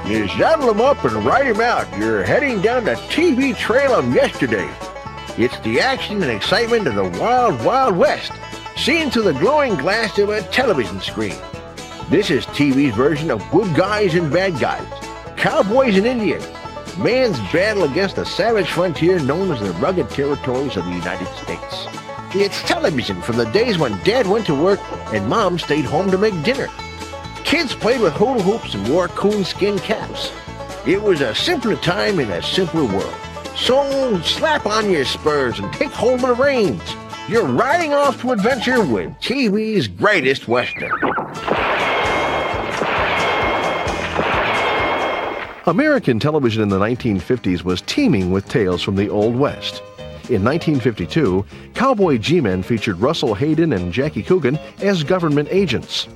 You saddle him up and ride him out. You're heading down the TV trail of yesterday. It's the action and excitement of the Wild Wild West, seen through the glowing glass of a television screen. This is TV's version of good guys and bad guys, cowboys and Indians, man's battle against the savage frontier known as the rugged territories of the United States. It's television from the days when Dad went to work and Mom stayed home to make dinner. Kids played with hula hoops and wore coonskin caps. It was a simpler time in a simpler world. So slap on your spurs and take hold of the reins. You're riding off to adventure with TV's greatest Western. American television in the 1950s was teeming with tales from the Old West. In 1952, Cowboy G-Men featured Russell Hayden and Jackie Coogan as government agents.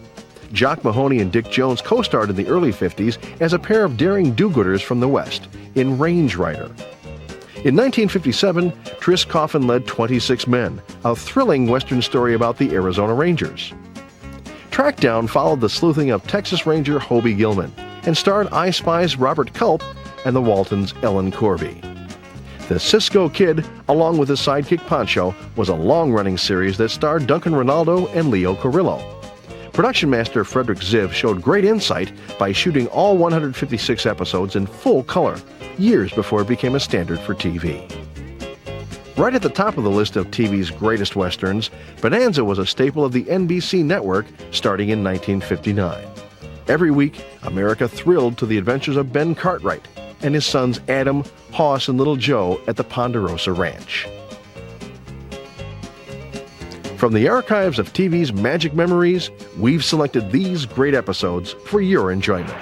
Jock Mahoney and Dick Jones co-starred in the early 50s as a pair of daring do-gooders from the West in Range Rider. In 1957, Tris Coffin led 26 Men, a thrilling Western story about the Arizona Rangers. Trackdown followed the sleuthing of Texas Ranger Hobie Gilman and starred I Spy's Robert Culp and the Waltons' Ellen Corby. The Cisco Kid, along with his sidekick Pancho, was a long-running series that starred Duncan Ronaldo and Leo Carrillo. Production master Frederick Ziv showed great insight by shooting all 156 episodes in full color, years before it became a standard for TV. Right at the top of the list of TV's greatest westerns, Bonanza was a staple of the NBC network starting in 1959. Every week, America thrilled to the adventures of Ben Cartwright and his sons Adam, Hoss, and Little Joe at the Ponderosa Ranch. From the archives of TV's magic memories, we've selected these great episodes for your enjoyment.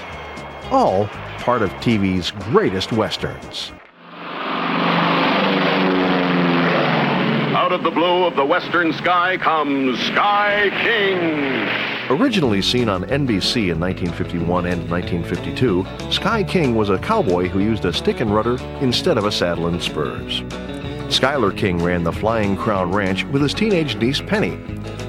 All part of TV's greatest westerns. Out of the blue of the western sky comes Sky King. Originally seen on NBC in 1951 and 1952, Sky King was a cowboy who used a stick and rudder instead of a saddle and spurs. Schuyler King ran the Flying Crown Ranch with his teenage niece Penny.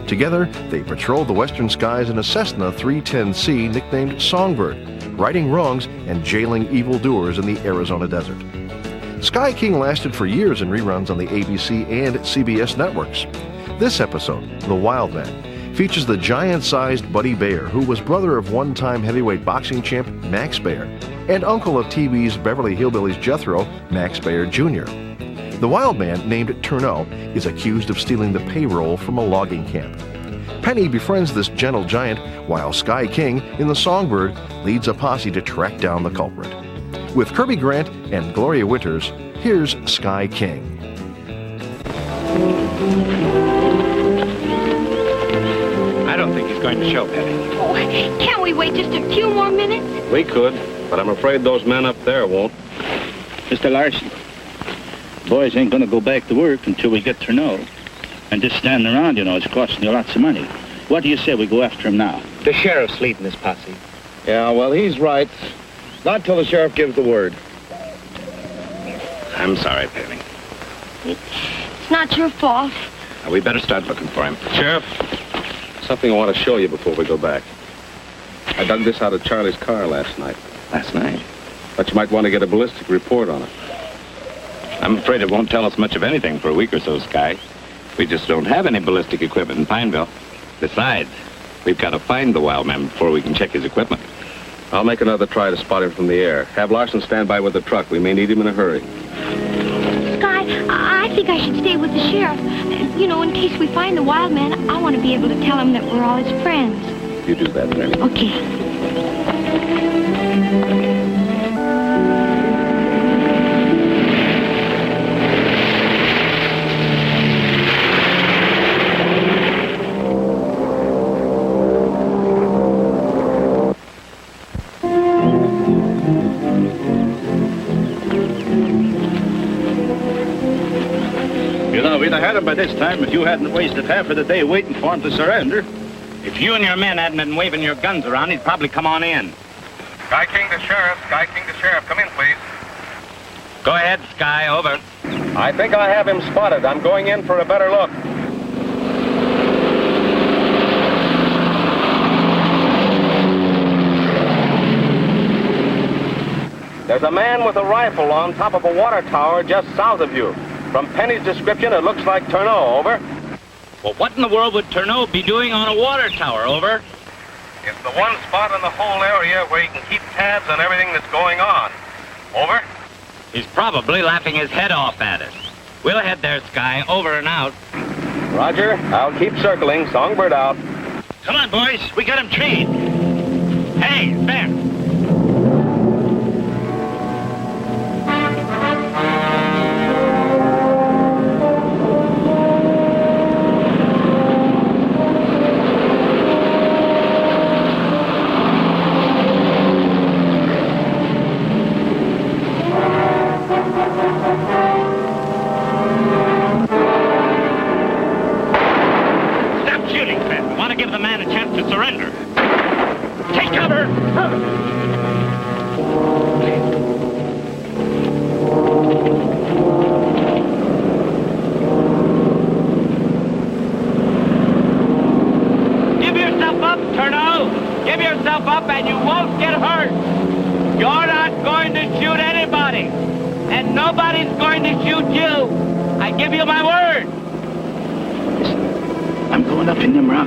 Together, they patrolled the western skies in a Cessna 310C nicknamed Songbird, righting wrongs and jailing evildoers in the Arizona desert. Sky King lasted for years in reruns on the ABC and CBS networks. This episode, The Wild Man, features the giant-sized Buddy Bayer, who was brother of one-time heavyweight boxing champ Max Bayer and uncle of TV's Beverly Hillbillies Jethro, Max Bayer Jr. The wild man, named Turneau, is accused of stealing the payroll from a logging camp. Penny befriends this gentle giant, while Sky King, in the Songbird, leads a posse to track down the culprit. With Kirby Grant and Gloria Winters, here's Sky King. I don't think he's going to show, Penny. Oh, can't we wait just a few more minutes? We could, but I'm afraid those men up there won't. Mr. Larson, boys ain't going to go back to work until we get Turneau. And just standing around, you know, it's costing you lots of money. What do you say we go after him now? The sheriff's leading this posse. Yeah, well, he's right. Not till the sheriff gives the word. I'm sorry, Penny. It's not your fault. Now, we better start looking for him. Sheriff, something I want to show you before we go back. I dug this out of Charlie's car last night. Last night? But you might want to get a ballistic report on it. I'm afraid it won't tell us much of anything for a week or so, Sky. We just don't have any ballistic equipment in Pineville. Besides, we've got to find the wild man before we can check his equipment. I'll make another try to spot him from the air. Have Larson stand by with the truck. We may need him in a hurry. Sky, I think I should stay with the sheriff. You know, in case we find the wild man, I want to be able to tell him that we're all his friends. You do that, Penny. Okay. We'd have had him by this time if you hadn't wasted half of the day waiting for him to surrender. If you and your men hadn't been waving your guns around, he'd probably come on in. Sky King to Sheriff. Sky King to Sheriff. Come in, please. Go ahead, Sky. Over. I think I have him spotted. I'm going in for a better look. There's a man with a rifle on top of a water tower just south of you. From Penny's description, it looks like Turneau, over. Well, what in the world would Turneau be doing on a water tower, over? It's the one spot in the whole area where he can keep tabs on everything that's going on. Over. He's probably laughing his head off at us. We'll head there, Sky. Over and out. Roger. I'll keep circling. Songbird out. Come on, boys. We got him treed. Hey, Ben.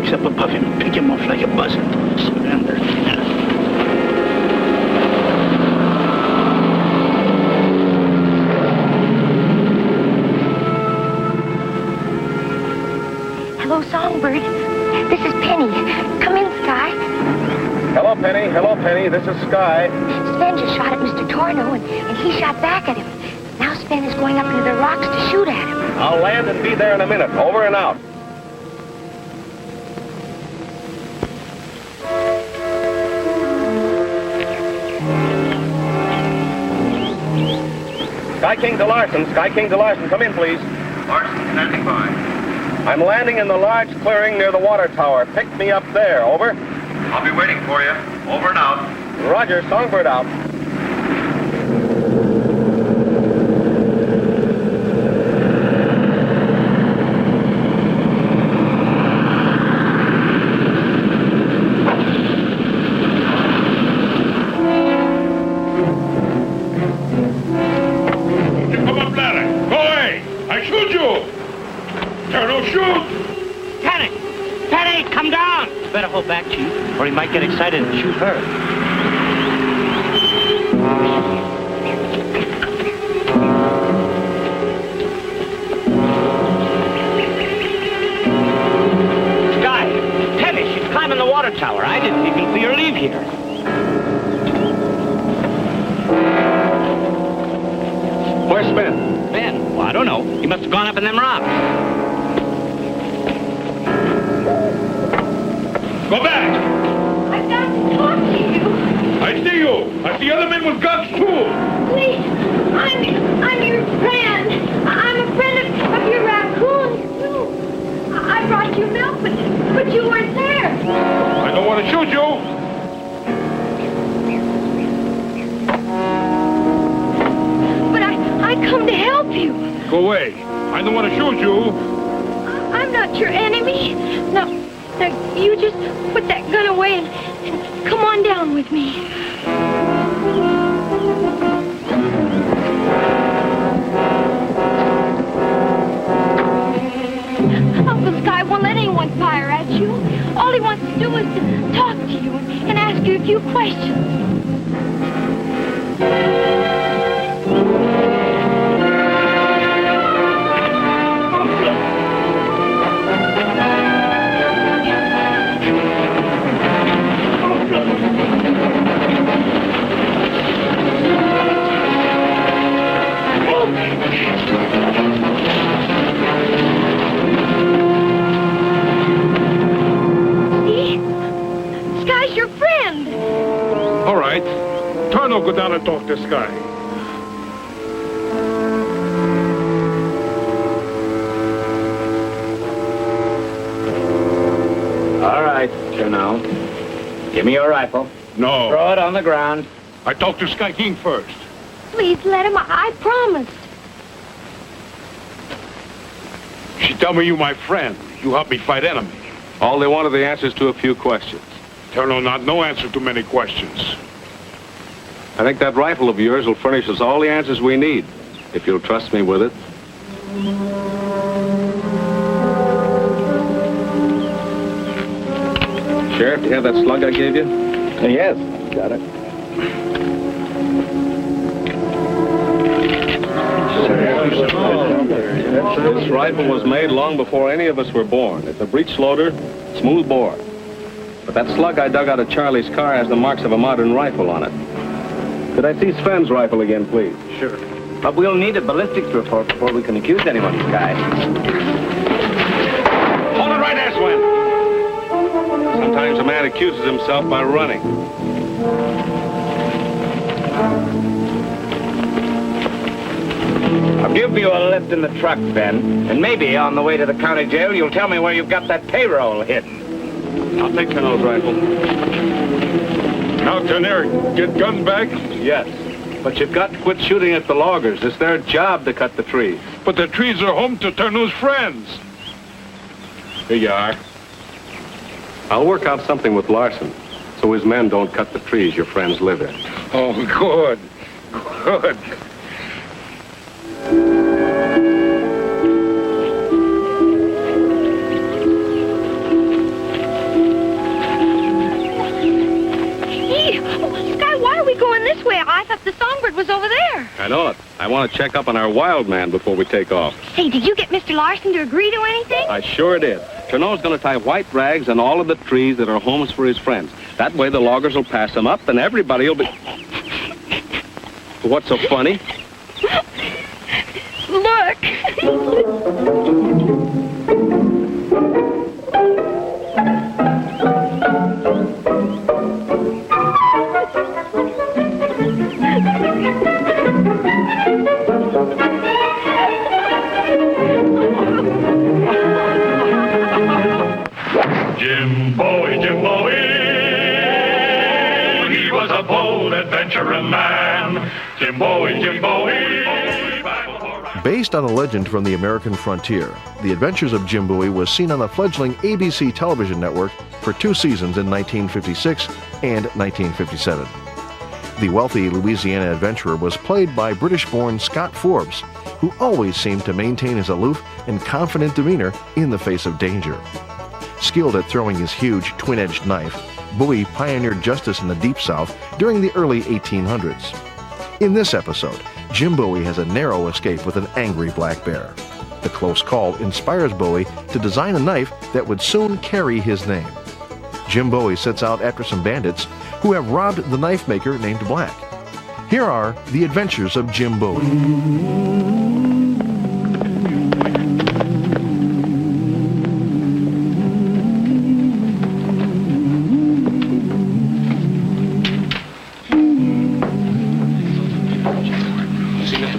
Up above him, pick him off like a buzzard. Surrender. Hello, Songbird. This is Penny. Come in, Sky. Hello, Penny. Hello, Penny. This is Sky. Sven just shot at Mr. Torno, and he shot back at him. Now Sven is going up into the rocks to shoot at him. I'll land and be there in a minute. Over and out. Sky King to Larson. Sky King to Larson. Come in, please. Larson, standing by. I'm landing in the large clearing near the water tower. Pick me up there. Over. I'll be waiting for you. Over and out. Roger. Songbird out. Better hold back, Chief, or he might get excited and shoot her. Sky, Penny, she's climbing the water tower. I didn't even see her leave here. Where's Sven? Ben? Well, I don't know. He must have gone up in them rocks. Go back! I've got to talk to you. I see you. I see other men with guns, too. Please, I'm your friend. I'm a friend of your raccoons, too. I brought you milk, but you weren't there. I don't want to shoot you. But I come to help you. Go away. I don't want to shoot you. I'm not your enemy. No. Now, you just put that gun away and come on down with me. Uncle Sky won't let anyone fire at you. All he wants to do is to talk to you and ask you a few questions. Go down and talk to Sky. All right, Turneau. Give me your rifle. No. Throw it on the ground. I talked to Sky King first. Please let him. I promised. She told me you my friend. You help me fight enemy. All they wanted the answers to a few questions. Turneau, not no answer to many questions. I think that rifle of yours will furnish us all the answers we need, if you'll trust me with it. Sheriff, do you have that slug I gave you? Yes, got it. This rifle was made long before any of us were born. It's a breech loader, smooth bore. But that slug I dug out of Charlie's car has the marks of a modern rifle on it. Could I see Sven's rifle again, please? Sure. But we'll need a ballistics report before we can accuse anyone, Sky. Hold it right there, Sven. Sometimes a man accuses himself by running. I'll give you a lift in the truck, Ben. And maybe on the way to the county jail, you'll tell me where you've got that payroll hidden. I'll take Turner's rifle. Now, Turner, get guns back? Yes. But you've got to quit shooting at the loggers. It's their job to cut the trees. But the trees are home to Turner's friends. Here you are. I'll work out something with Larson, so his men don't cut the trees your friends live in. Oh, good. Good. Sky, why are we going this way? I thought the songbird was over there. I know it. I want to check up on our wild man before we take off. Hey, did you get Mr. Larson to agree to anything? I sure did. Turneau's going to tie white rags on all of the trees that are homes for his friends. That way the loggers will pass them up and everybody will be... What's so funny? Look. Jim Bowie, Jim Bowie, he was a bold adventuring man. Jim Bowie, Jim Bowie. Based on a legend from the American frontier, The Adventures of Jim Bowie was seen on the fledgling ABC television network for 2 seasons in 1956 and 1957. The wealthy Louisiana adventurer was played by British-born Scott Forbes, who always seemed to maintain his aloof and confident demeanor in the face of danger. Skilled at throwing his huge twin-edged knife, Bowie pioneered justice in the Deep South during the early 1800s. In this episode, Jim Bowie has a narrow escape with an angry black bear. The close call inspires Bowie to design a knife that would soon carry his name. Jim Bowie sets out after some bandits who have robbed the knife maker named Black. Here are the adventures of Jim Bowie.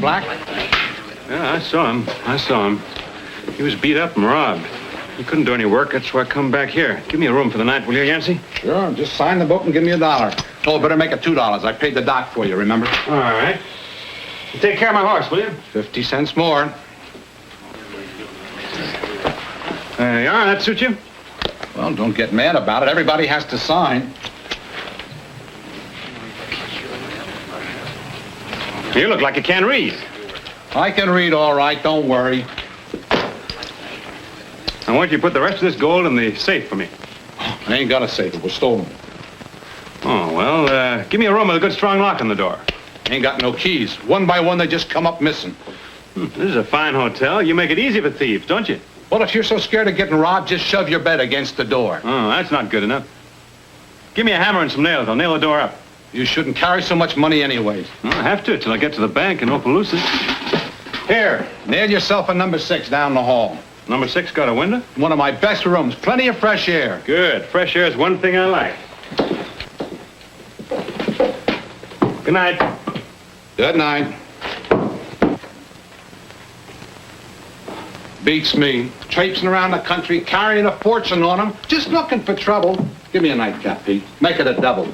Black? Yeah, I saw him. He was beat up and robbed. He couldn't do any work, that's why I come back here. Give me a room for the night, will you, Yancey? Sure, just sign the book and give me $1. Oh, better make it $2. I paid the doc for you, remember? All right. You take care of my horse, will you? 50 cents more. There you are, that suit you? Well, don't get mad about it. Everybody has to sign. You look like you can't read. I can read all right, don't worry. I want you to put the rest of this gold in the safe for me. I ain't got a safe. It was stolen. Oh, well, give me a room with a good strong lock on the door. Ain't got no keys. One by one, they just come up missing. This is a fine hotel. You make it easy for thieves, don't you? Well, if you're so scared of getting robbed, just shove your bed against the door. Oh, that's not good enough. Give me a hammer and some nails. I'll nail the door up. You shouldn't carry so much money anyways. Well, I have to till I get to the bank in Opelousas. Here, nail yourself a number 6 down the hall. Number 6 got a window? One of my best rooms. Plenty of fresh air. Good. Fresh air is one thing I like. Good night. Good night. Beats me. Traipsing around the country, carrying a fortune on him, just looking for trouble. Give me a nightcap, Pete. Make it a double.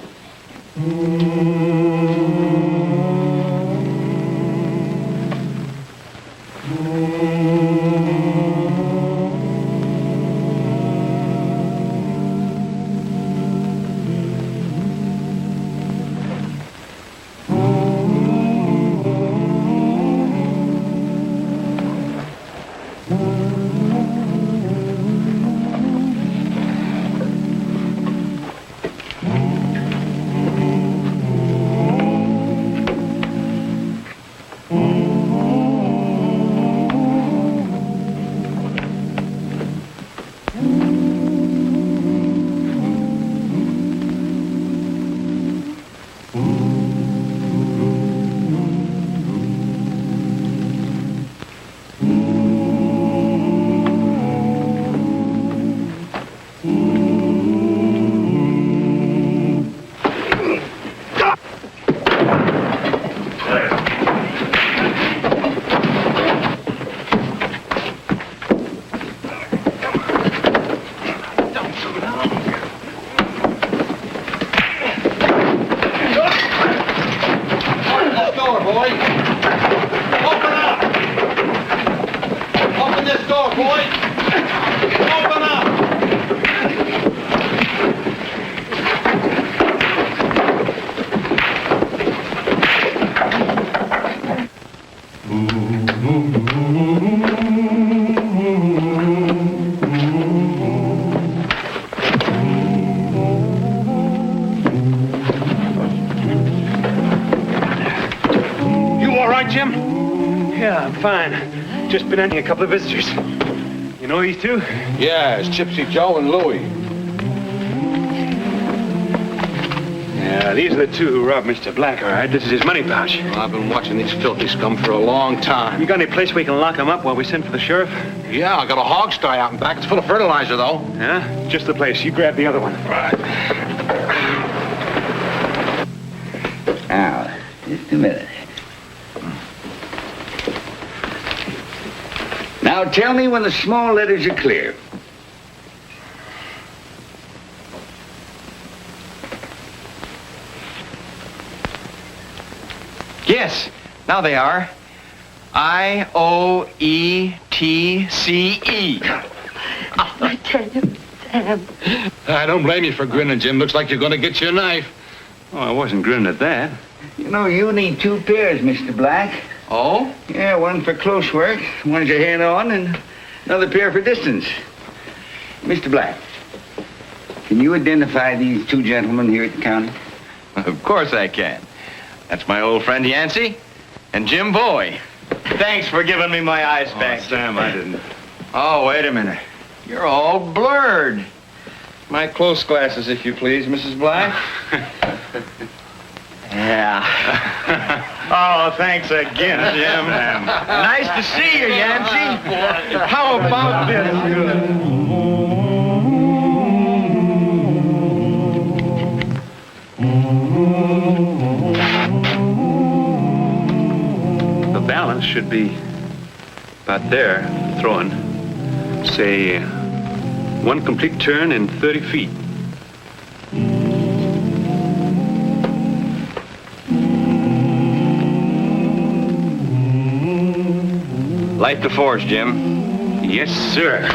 Jim? Yeah, I'm fine. Just been ending a couple of visitors. You know these two? Yeah, it's Gypsy Joe and Louie. Yeah, these are the two who robbed Mr. Black, all right? This is his money pouch. Well, I've been watching these filthy scum for a long time. You got any place where we can lock them up while we send for the sheriff? Yeah, I got a hog sty out in back. It's full of fertilizer, though. Yeah? Just the place. You grab the other one. Right. Now, just a minute. Now tell me when the small letters are clear. Yes, now they are. I-O-E-T-C-E. I tell you, Sam. I don't blame you for grinning, Jim. Looks like you're going to get your knife. Oh, I wasn't grinning at that. You know, you need 2 pairs, Mr. Black. Oh? Yeah, one for close work, one to hand on, and another pair for distance. Mr. Black, can you identify these 2 gentlemen here at the county? Of course I can. That's my old friend Yancey and Jim Bowie. Thanks for giving me my eyes back. Sam, I didn't. Oh, wait a minute. You're all blurred. My close glasses, if you please, Mrs. Black. Yeah. Oh, thanks again, Jim. Nice to see you, Yancey. How about this? The balance should be about there, throwing. Say, 1 complete turn in 30 feet. Light the forge, Jim. Yes, sir.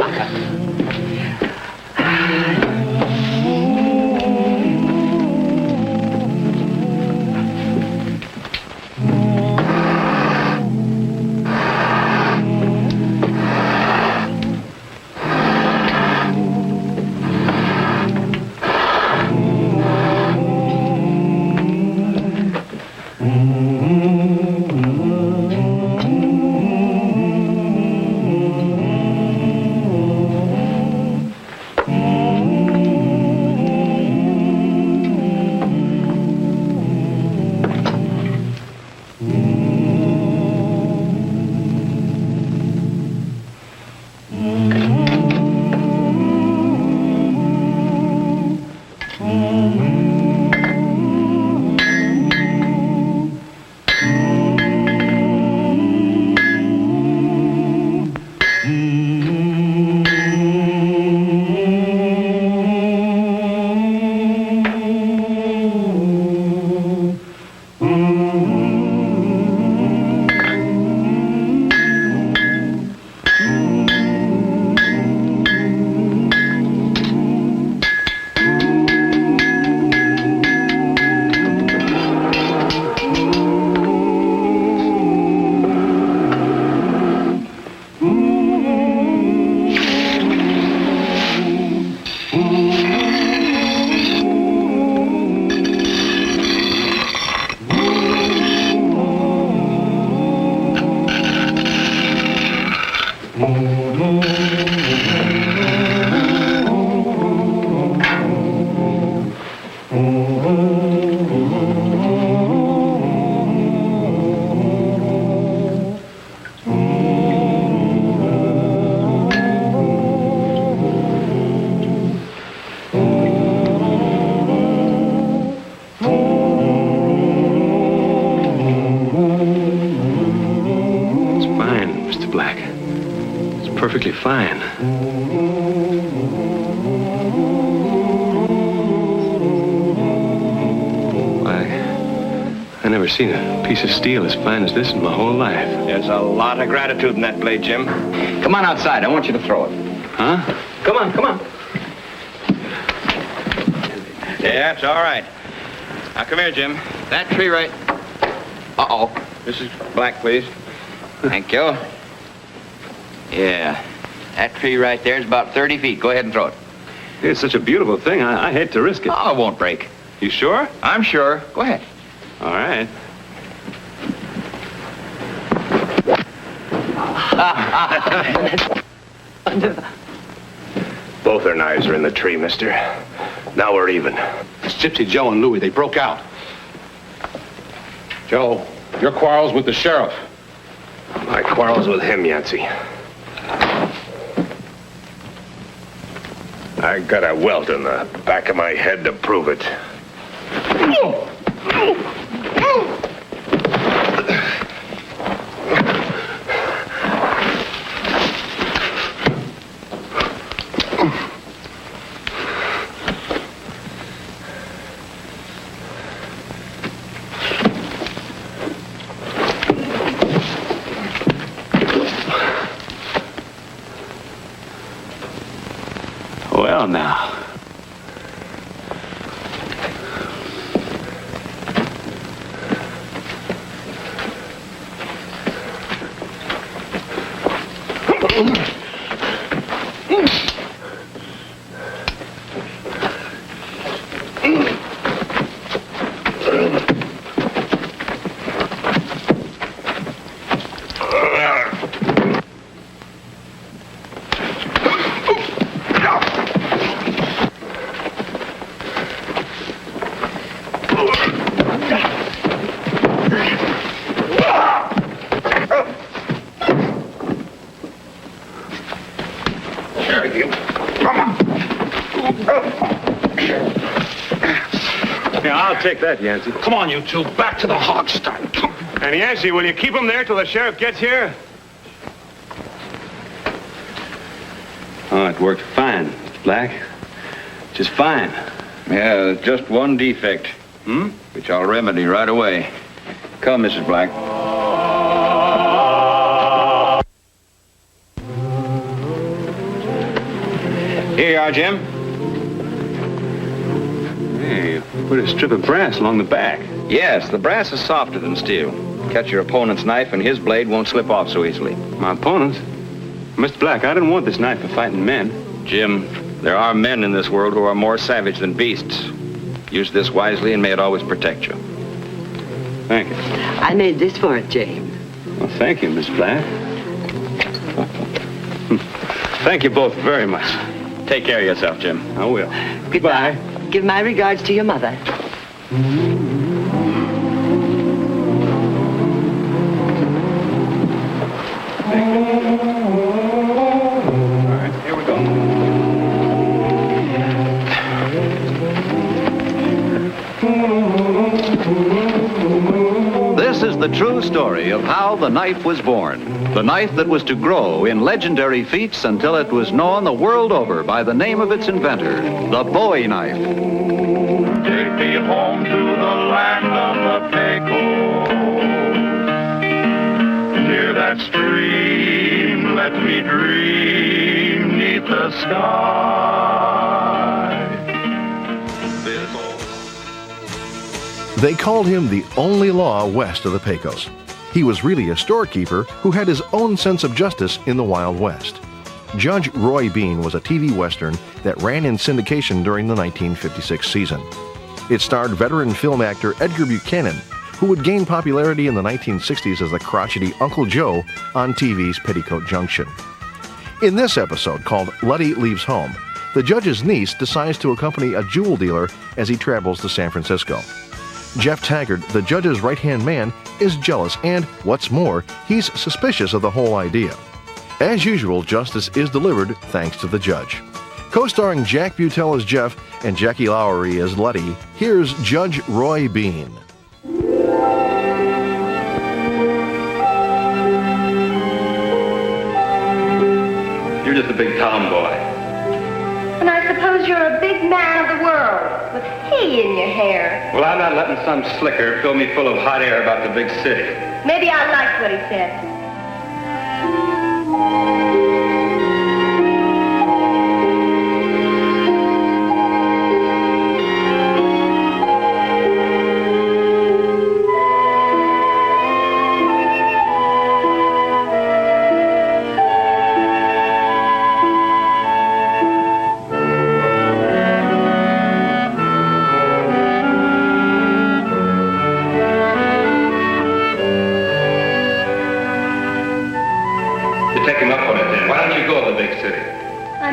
Perfectly fine. I never seen a piece of steel as fine as this in my whole life. There's a lot of gratitude in that blade, Jim. Come on outside. I want you to throw it. Huh? Come on, come on. Yeah, it's all right. Now, come here, Jim. That tree right... Uh-oh. Mrs. Black, please. Thank you. Yeah. That tree right there is about 30 feet. Go ahead and throw it. It's such a beautiful thing. I hate to risk it. Oh, it won't break. You sure? I'm sure. Go ahead. All right. Both their knives are in the tree, mister. Now we're even. It's Gypsy Joe and Louie. They broke out. Joe, your quarrel's with the sheriff. My quarrel's with him, Yancey. I got a welt in the back of my head to prove it. Well, now. Take that, Yancey. Come on, you two. Back to the hog stand. And Yancey, will you keep him there till the sheriff gets here? Oh, it worked fine, Mr. Black. Just fine. Yeah, there's just one defect. Which I'll remedy right away. Come, Mrs. Black. Here you are, Jim. Hey, put a strip of brass along the back. Yes, the brass is softer than steel. Catch your opponent's knife and his blade won't slip off so easily. My opponent's? Mr. Black, I didn't want this knife for fighting men. Jim, there are men in this world who are more savage than beasts. Use this wisely and may it always protect you. Thank you. I made this for it, James. Well, thank you, Miss Black. Thank you both very much. Take care of yourself, Jim. I will. Goodbye. Give my regards to your mother. This is the true story of how the knife was born. The knife that was to grow in legendary feats until it was known the world over by the name of its inventor, the Bowie knife. Take me home to the land of the Pecos. Near that stream, let me dream neath the sky. They called him the only law west of the Pecos. He was really a storekeeper who had his own sense of justice in the Wild West. Judge Roy Bean was a TV Western that ran in syndication during the 1956 season. It starred veteran film actor Edgar Buchanan, who would gain popularity in the 1960s as the crotchety Uncle Joe on TV's Petticoat Junction. In this episode, called Letty Leaves Home, the judge's niece decides to accompany a jewel dealer as he travels to San Francisco. Jeff Taggart, the judge's right-hand man, is jealous and, what's more, he's suspicious of the whole idea. As usual, justice is delivered thanks to the judge. Co-starring Jack Butel as Jeff and Jackie Lowery as Letty, here's Judge Roy Bean. You're just a big tomboy. And I suppose you're a big man of the world, with hay in your hair. Well, I'm not letting some slicker fill me full of hot air about the big city. Maybe I liked what he said.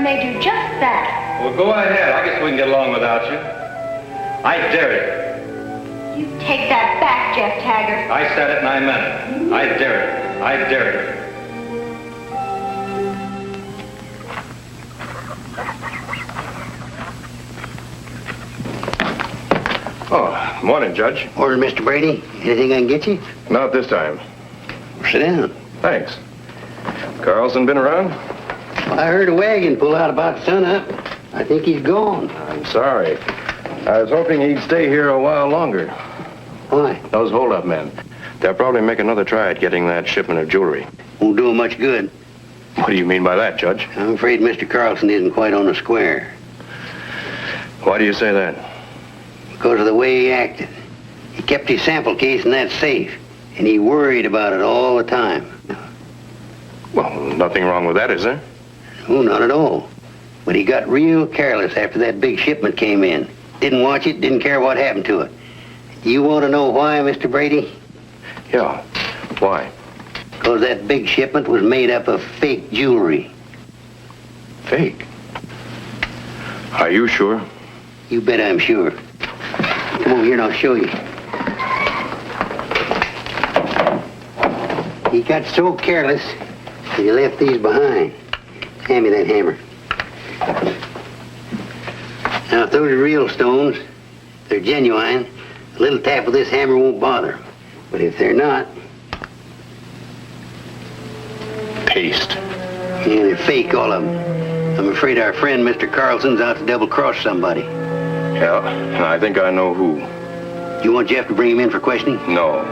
may do just that. Well, go ahead. I guess we can get along without you. I dare you. You take that back, Jeff Taggart. I said it and I meant it. I dare you. I dare you. Oh, morning, Judge. Morning, Mr. Brady. Anything I can get you? Not this time. Sit down. Thanks. Carlson been around? I heard a wagon pull out about sunup. I think he's gone. I'm sorry. I was hoping he'd stay here a while longer. Why? Those hold-up men. They'll probably make another try at getting that shipment of jewelry. Won't do him much good. What do you mean by that, Judge? I'm afraid Mr. Carlson isn't quite on the square. Why do you say that? Because of the way he acted. He kept his sample case in that safe, and he worried about it all the time. Well, nothing wrong with that, is there? Oh, not at all. But he got real careless after that big shipment came in. Didn't watch it, didn't care what happened to it. You want to know why, Mr. Brady? Yeah. Why? Because that big shipment was made up of fake jewelry. Fake? Are you sure? You bet I'm sure. Come over here and I'll show you. He got so careless that he left these behind. Hand me that hammer. Now, if those are real stones, they're genuine, a little tap with this hammer won't bother them. But if they're not... Paste. Yeah, they're fake, all of them. I'm afraid our friend, Mr. Carlson's out to double-cross somebody. Yeah, I think I know who. You want Jeff to bring him in for questioning? No.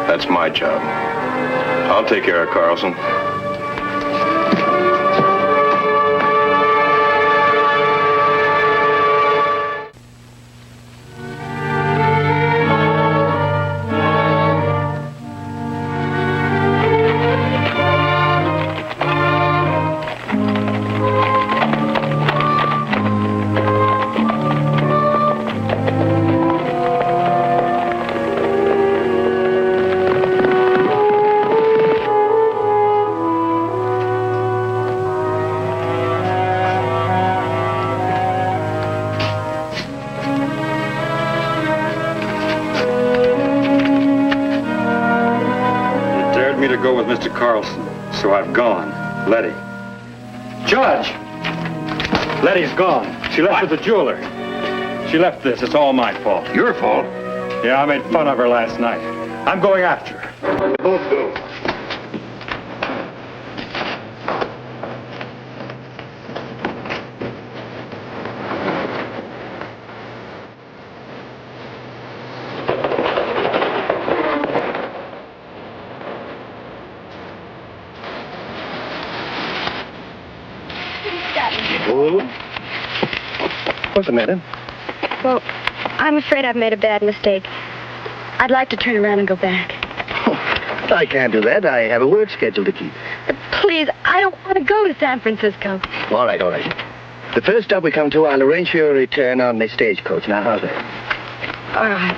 That's my job. I'll take care of Carlson. So I've gone. Letty. Judge! Letty's gone. She left with the jeweler. She left this. It's all my fault. Your fault? Yeah, I made fun of her last night. I'm going after her. Both go. What's the matter? Well, I'm afraid I've made a bad mistake. I'd like to turn around and go back. Oh, I can't do that. I have a work schedule to keep. Please, I don't want to go to San Francisco. All right, all right. The first stop we come to, I'll arrange for your return on the stagecoach. Now, how's that? All right.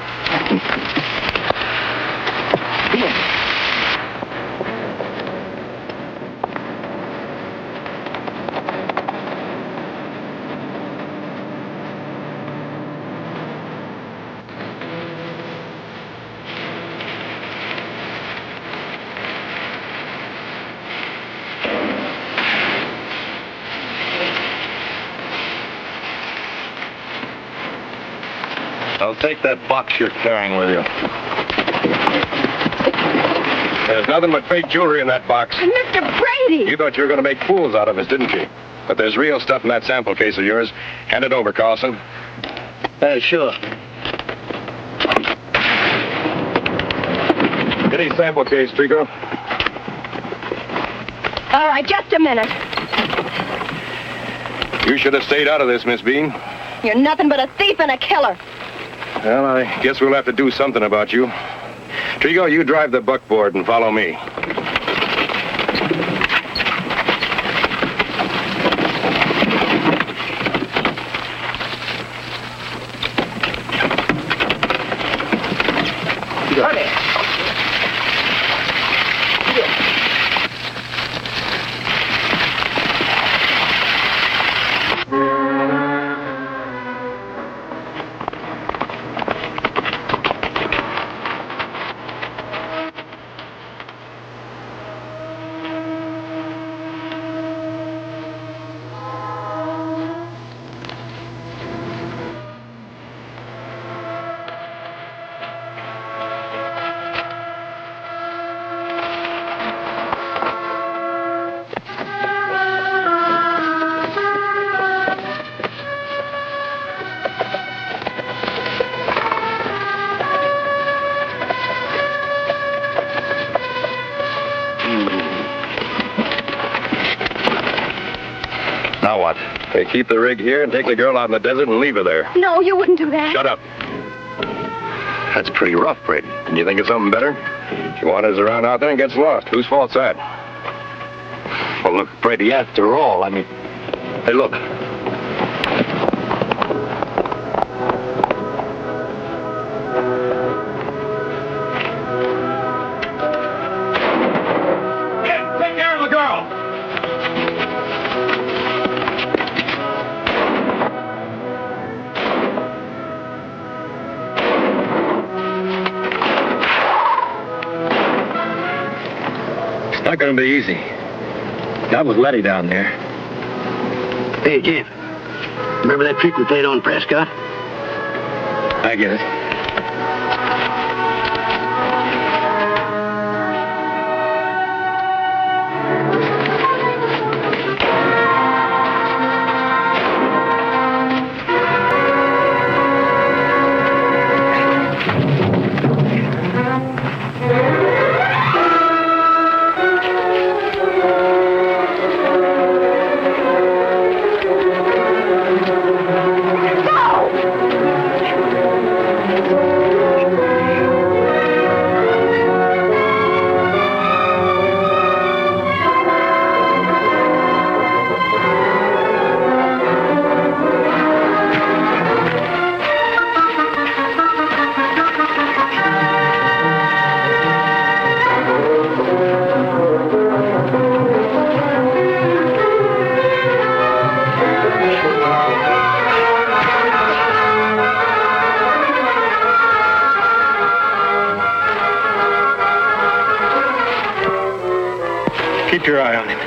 I'll take that box you're carrying with you. There's nothing but fake jewelry in that box. Mr. Brady! You thought you were going to make fools out of us, didn't you? But there's real stuff in that sample case of yours. Hand it over, Carlson. Sure. Get his sample case, Trico. All right, just a minute. You should have stayed out of this, Miss Bean. You're nothing but a thief and a killer. Well, I guess we'll have to do something about you. Trigo, you drive the buckboard and follow me. They keep the rig here and take the girl out in the desert and leave her there. No, you wouldn't do that. Shut up. That's pretty rough, Brady. Can you think of something better? She wanders around out there and gets lost. Whose fault's that? Well, look, Brady, after all, I mean... Hey, look. Take care of the girl. It's not going to be easy. Not with Letty down there. Hey, Jeff. Remember that trick we played on Prescott? I get it. Keep your eye on him.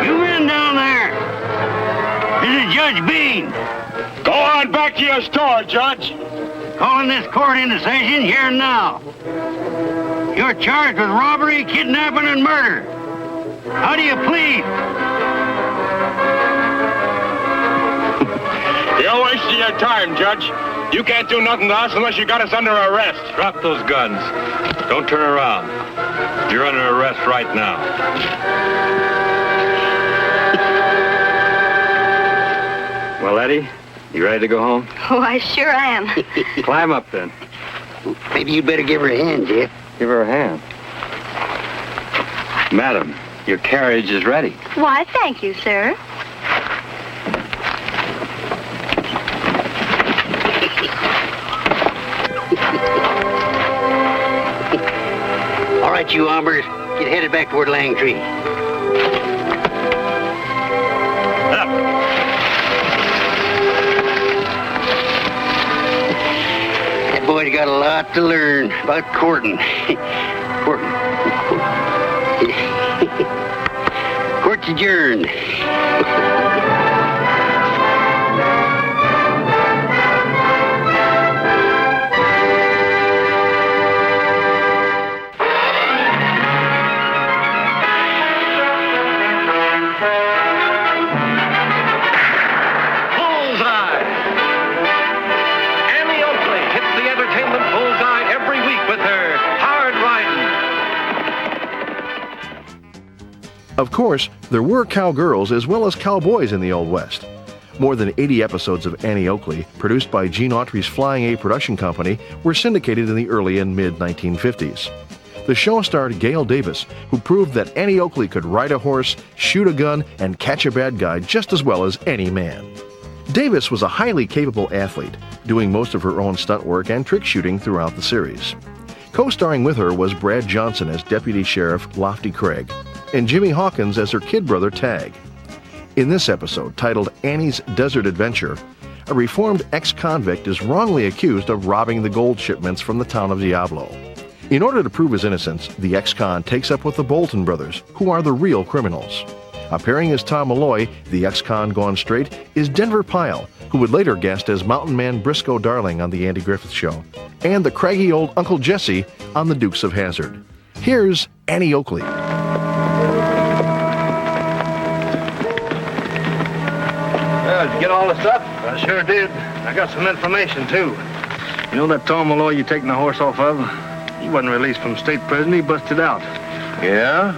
You in down there? This is Judge Bean. Go on back to your store, Judge. Calling this court into session here and now. You're charged with robbery, kidnapping, and murder. How do you plead? You're wasting your time, Judge. You can't do nothing to us unless you got us under arrest. Drop those guns. Don't turn around. You're under arrest right now. Well, Eddie, you ready to go home? Oh, I sure am. Climb up, then. Maybe you'd better give her a hand, Jeff. Give her a hand. Madam, your carriage is ready. Why, thank you, sir. All right, you hombres, get headed back toward Langtree. Up. That boy's got a lot to learn about courting. Court's adjourned. Of course, there were cowgirls as well as cowboys in the Old West. More than 80 episodes of Annie Oakley, produced by Gene Autry's Flying A production company, were syndicated in the early and mid-1950s. The show starred Gail Davis, who proved that Annie Oakley could ride a horse, shoot a gun, and catch a bad guy just as well as any man. Davis was a highly capable athlete, doing most of her own stunt work and trick shooting throughout the series. Co-starring with her was Brad Johnson as Deputy Sheriff Lofty Craig, and Jimmy Hawkins as her kid brother Tag. In this episode, titled Annie's Desert Adventure, a reformed ex-convict is wrongly accused of robbing the gold shipments from the town of Diablo. In order to prove his innocence, the ex-con takes up with the Bolton brothers, who are the real criminals. Appearing as Tom Malloy, the ex-con gone straight, is Denver Pyle, who would later guest as Mountain Man Briscoe Darling on The Andy Griffith Show, and the craggy old Uncle Jesse on The Dukes of Hazzard. Here's Annie Oakley. Well, did you get all the stuff? I sure did. I got some information, too. You know that Tom Malloy you taking the horse off of? He wasn't released from state prison. He busted out. Yeah?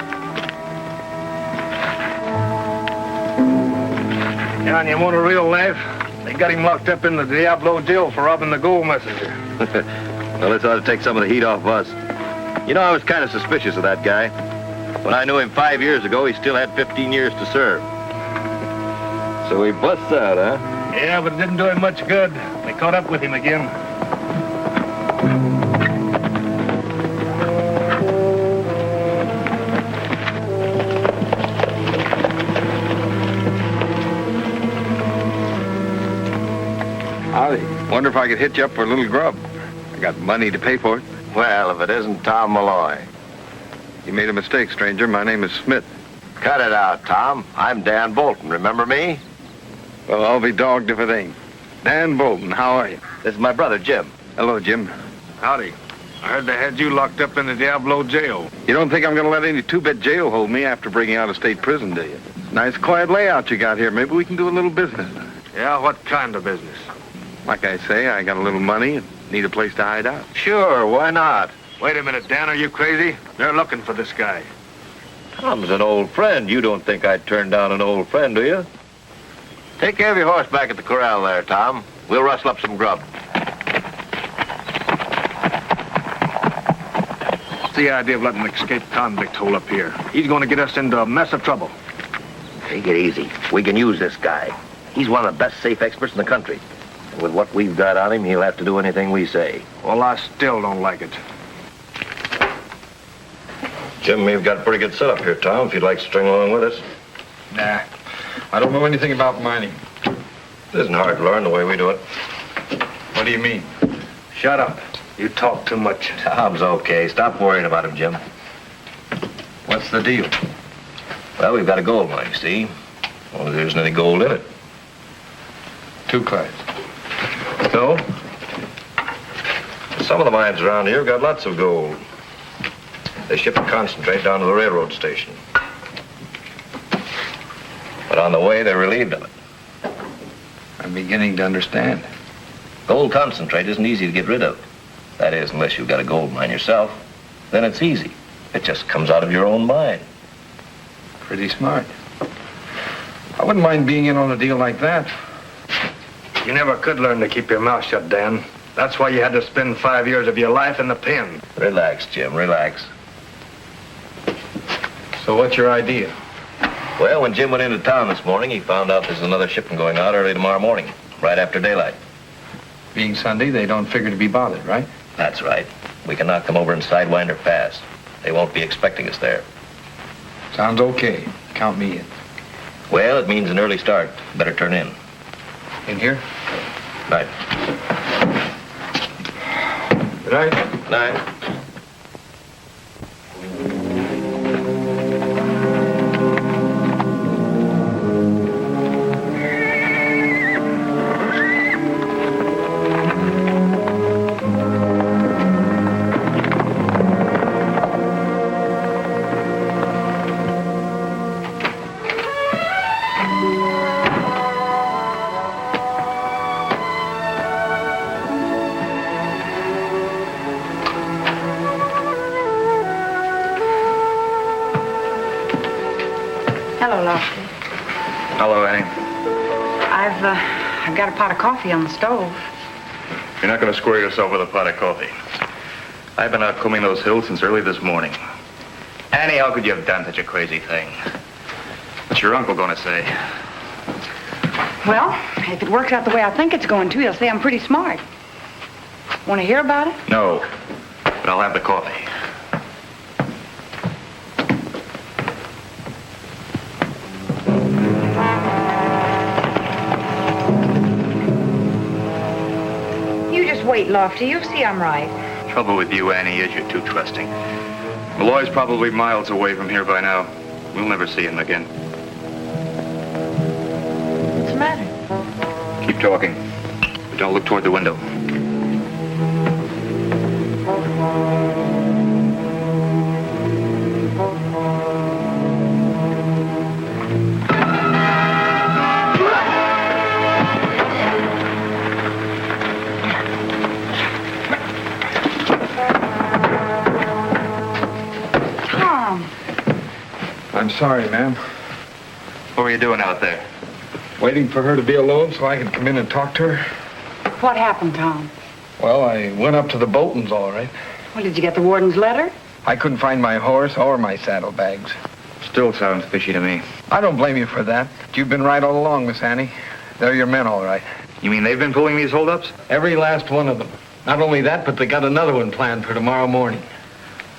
Yeah, and you want a real laugh? They got him locked up in the Diablo jail for robbing the gold messenger. Well, this ought to take some of the heat off us. You know, I was kind of suspicious of that guy. When I knew him 5 years ago, he still had 15 years to serve. So he busts out, huh? Yeah, but it didn't do him much good. They caught up with him again. Howdy. Wonder if I could hit you up for a little grub. I got money to pay for it. Well, if it isn't Tom Malloy. You made a mistake, stranger. My name is Smith. Cut it out, Tom. I'm Dan Bolton. Remember me? Well, I'll be dogged if it ain't. Dan Bolton, how are you? This is my brother, Jim. Hello, Jim. Howdy. I heard they had you locked up in the Diablo jail. You don't think I'm going to let any two-bit jail hold me after breaking out of state prison, do you? Nice, quiet layout you got here. Maybe we can do a little business. Yeah, what kind of business? Like I say, I got a little money and need a place to hide out. Sure, why not? Wait a minute, Dan, are you crazy? They're looking for this guy. Tom's an old friend. You don't think I'd turn down an old friend, do you? Take care of your horse back at the corral there, Tom. We'll rustle up some grub. What's the idea of letting an escaped convict hold up here? He's going to get us into a mess of trouble. Take it easy. We can use this guy. He's one of the best safe experts in the country. And with what we've got on him, he'll have to do anything we say. Well, I still don't like it. Jim, we've got a pretty good setup here, Tom, if you'd like to string along with us. Nah, I don't know anything about mining. It isn't hard to learn the way we do it. What do you mean? Shut up. You talk too much. Tom's okay. Stop worrying about him, Jim. What's the deal? Well, we've got a gold mine, see? Well, there isn't any gold in it. Two clays. So? Some of the mines around here got lots of gold. They ship the concentrate down to the railroad station. But on the way, they're relieved of it. I'm beginning to understand. Gold concentrate isn't easy to get rid of. That is, unless you've got a gold mine yourself. Then it's easy. It just comes out of your own mine. Pretty smart. I wouldn't mind being in on a deal like that. You never could learn to keep your mouth shut, Dan. That's why you had to spend 5 years of your life in the pen. Relax, Jim, relax. So what's your idea? Well, when Jim went into town this morning, he found out there's another shipment going out early tomorrow morning, right after daylight. Being Sunday, they don't figure to be bothered, right? That's right. We can knock them over in Sidewinder Pass. They won't be expecting us there. Sounds okay. Count me in. Well, it means an early start. Better turn in. In here? Night. Good night. Night. Hello, Lofty. Hello, Annie. I've got a pot of coffee on the stove. You're not going to square yourself with a pot of coffee. I've been out combing those hills since early this morning. Annie, how could you have done such a crazy thing? What's your uncle going to say? Well, if it works out the way I think it's going to, he'll say I'm pretty smart. Want to hear about it? No, but I'll have the coffee. You just wait, Lofty. You'll see I'm right. Trouble with you, Annie, is you're too trusting. Malloy's probably miles away from here by now. We'll never see him again. What's the matter? Keep talking, but don't look toward the window. Tom. sorry, ma'am. What were you doing out there? Waiting for her to be alone so I could come in and talk to her. What happened, Tom? Well, I went up to the Boltons, all right. Well, did you get the warden's letter? I couldn't find my horse or my saddlebags. Still sounds fishy to me. I don't blame you for that. You've been right all along, Miss Annie. They're your men, all right. You mean they've been pulling these holdups? Every last one of them. Not only that, but they got another one planned for tomorrow morning.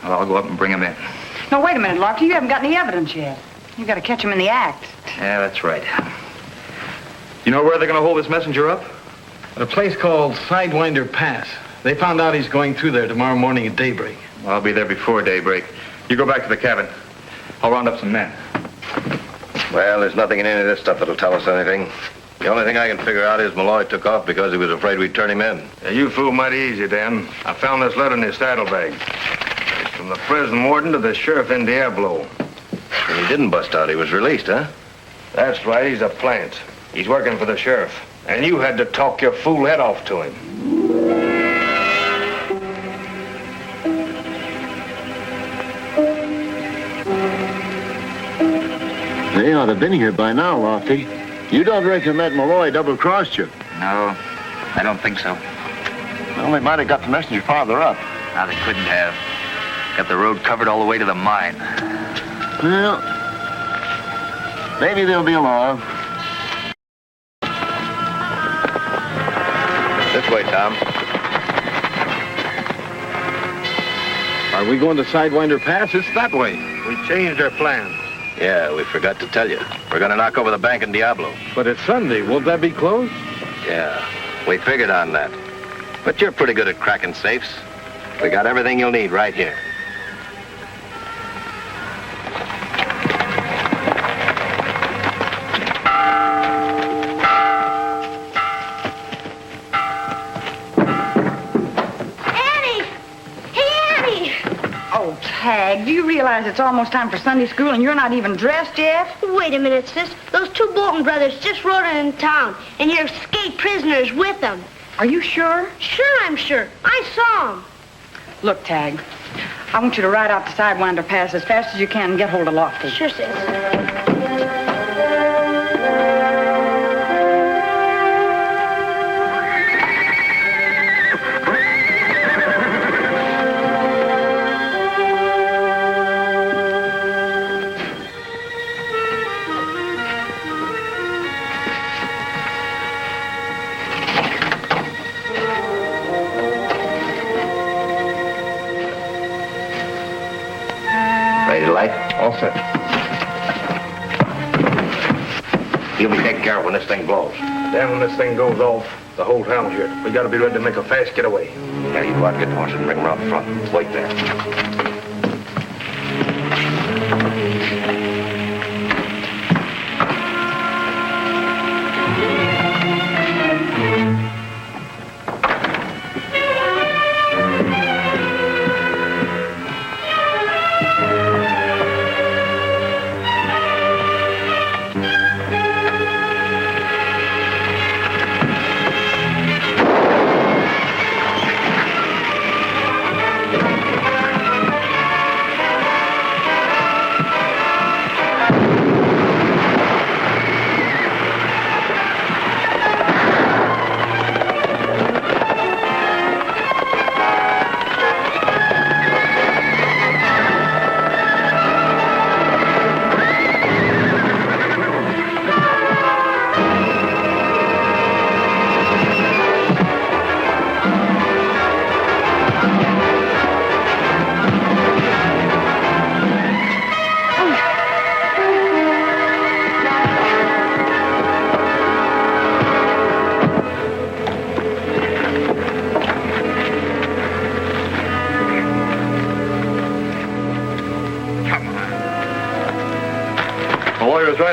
Well, I'll go up and bring them in. No, wait a minute, Locke. You haven't got any evidence yet. You've got to catch them in the act. Yeah, that's right. You know where they're going to hold this messenger up? At a place called Sidewinder Pass. They found out he's going through there tomorrow morning at daybreak. Well, I'll be there before daybreak. You go back to the cabin. I'll round up some men. Well, there's nothing in any of this stuff that'll tell us anything. The only thing I can figure out is Malloy took off because he was afraid we'd turn him in. Yeah, you fooled mighty easy, Dan. I found this letter in his saddlebag. It's from the prison warden to the sheriff in Diablo. And he didn't bust out. He was released, huh? That's right. He's a plant. He's working for the sheriff. And you had to talk your fool head off to him. They ought to have been here by now, Lofty. You don't reckon that Malloy double-crossed you? No, I don't think so. Well, they might have got the messenger farther up. No, they couldn't have. Got the road covered all the way to the mine. Well, maybe they'll be along. This way, Tom. Are we going to Sidewinder Pass? It's that way. We changed our plans. Yeah, we forgot to tell you. We're going to knock over the bank in Diablo. But it's Sunday. Won't that be closed? Yeah, we figured on that. But you're pretty good at cracking safes. We got everything you'll need right here. Tag, do you realize it's almost time for Sunday school and you're not even dressed yet? Wait a minute, sis. Those two Bolton brothers just rode in town, and your escaped prisoners with them. Are you sure? Sure, I'm sure. I saw them. Look, Tag, I want you to ride out the Sidewinder Pass as fast as you can and get hold of Lofty. Sure, sis. All set. You'll be taking care of when this thing blows. Then when this thing goes off, the whole town's here. We gotta be ready to make a fast getaway. Yeah, you go out and get the horses and bring them around the front. Wait there.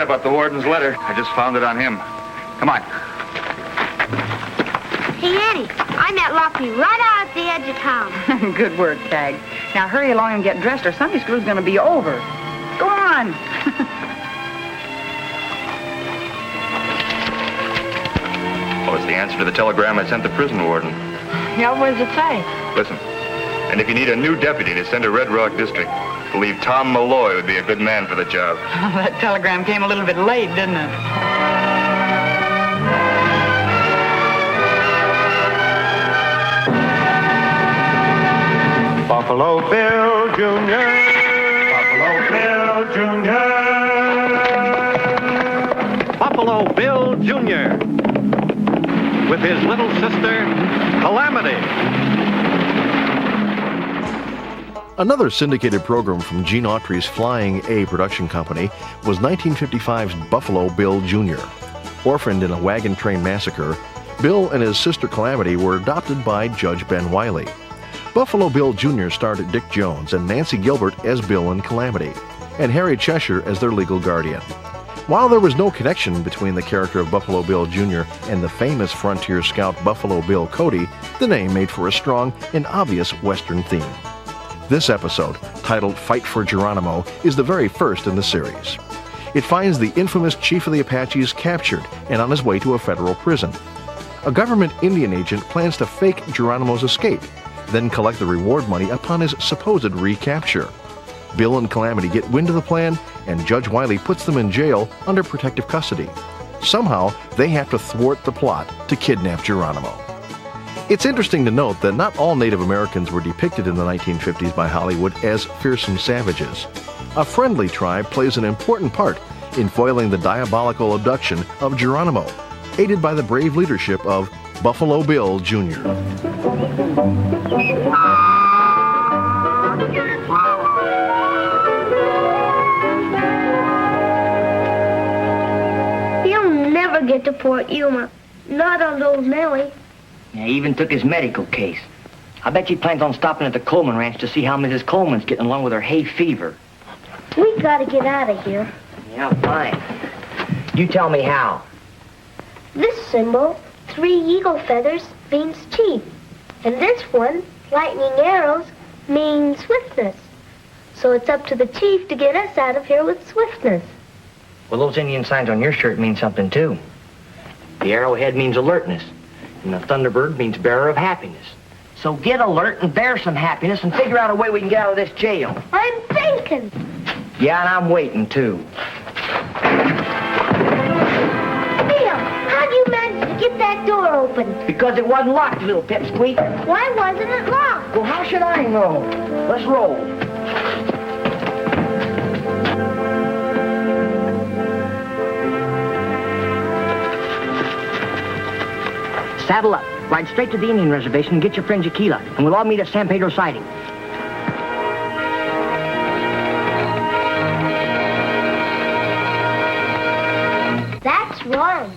About the warden's letter. I just found it on him. Come on. Hey, Annie, I met Lofty right out at the edge of town. Good work, Tag. Now hurry along and get dressed or Sunday school's going to be over. Go on. Oh, it's the answer to the telegram I sent the prison warden. Yeah, what does it say? Listen, and if you need a new deputy to send to Red Rock District, believe Tom Malloy would be a good man for the job. That telegram came a little bit late, didn't it? Buffalo Bill Jr. Buffalo Bill Jr. Buffalo Bill Jr. with his little sister, Calamity. Another syndicated program from Gene Autry's Flying A production company was 1955's Buffalo Bill Jr. Orphaned in a wagon train massacre, Bill and his sister Calamity were adopted by Judge Ben Wiley. Buffalo Bill Jr. starred Dick Jones and Nancy Gilbert as Bill and Calamity, and Harry Cheshire as their legal guardian. While there was no connection between the character of Buffalo Bill Jr. and the famous frontier scout Buffalo Bill Cody, the name made for a strong and obvious Western theme. This episode, titled Fight for Geronimo, is the very first in the series. It finds the infamous chief of the Apaches captured and on his way to a federal prison. A government Indian agent plans to fake Geronimo's escape, then collect the reward money upon his supposed recapture. Bill and Calamity get wind of the plan, and Judge Wiley puts them in jail under protective custody. Somehow, they have to thwart the plot to kidnap Geronimo. It's interesting to note that not all Native Americans were depicted in the 1950s by Hollywood as fearsome savages. A friendly tribe plays an important part in foiling the diabolical abduction of Geronimo, aided by the brave leadership of Buffalo Bill Jr. He'll never get to Fort Yuma. Not on Old Nellie. Yeah, he even took his medical case. I bet he plans on stopping at the Coleman Ranch to see how Mrs. Coleman's getting along with her hay fever. We gotta get out of here. Yeah, fine. You tell me how. This symbol, 3 eagle feathers, means chief. And this one, lightning arrows, means swiftness. So it's up to the chief to get us out of here with swiftness. Well, those Indian signs on your shirt mean something, too. The arrowhead means alertness, and the Thunderbird means bearer of happiness. So get alert and bear some happiness and figure out a way we can get out of this jail. I'm thinking. Yeah, and I'm waiting, too. Bill, how'd you manage to get that door open? Because it wasn't locked, you little pipsqueak. Why wasn't it locked? Well, how should I know? Let's roll. Saddle up. Ride straight to the Indian reservation and get your friend Jaquila, and we'll all meet at San Pedro Siding. That's wrong.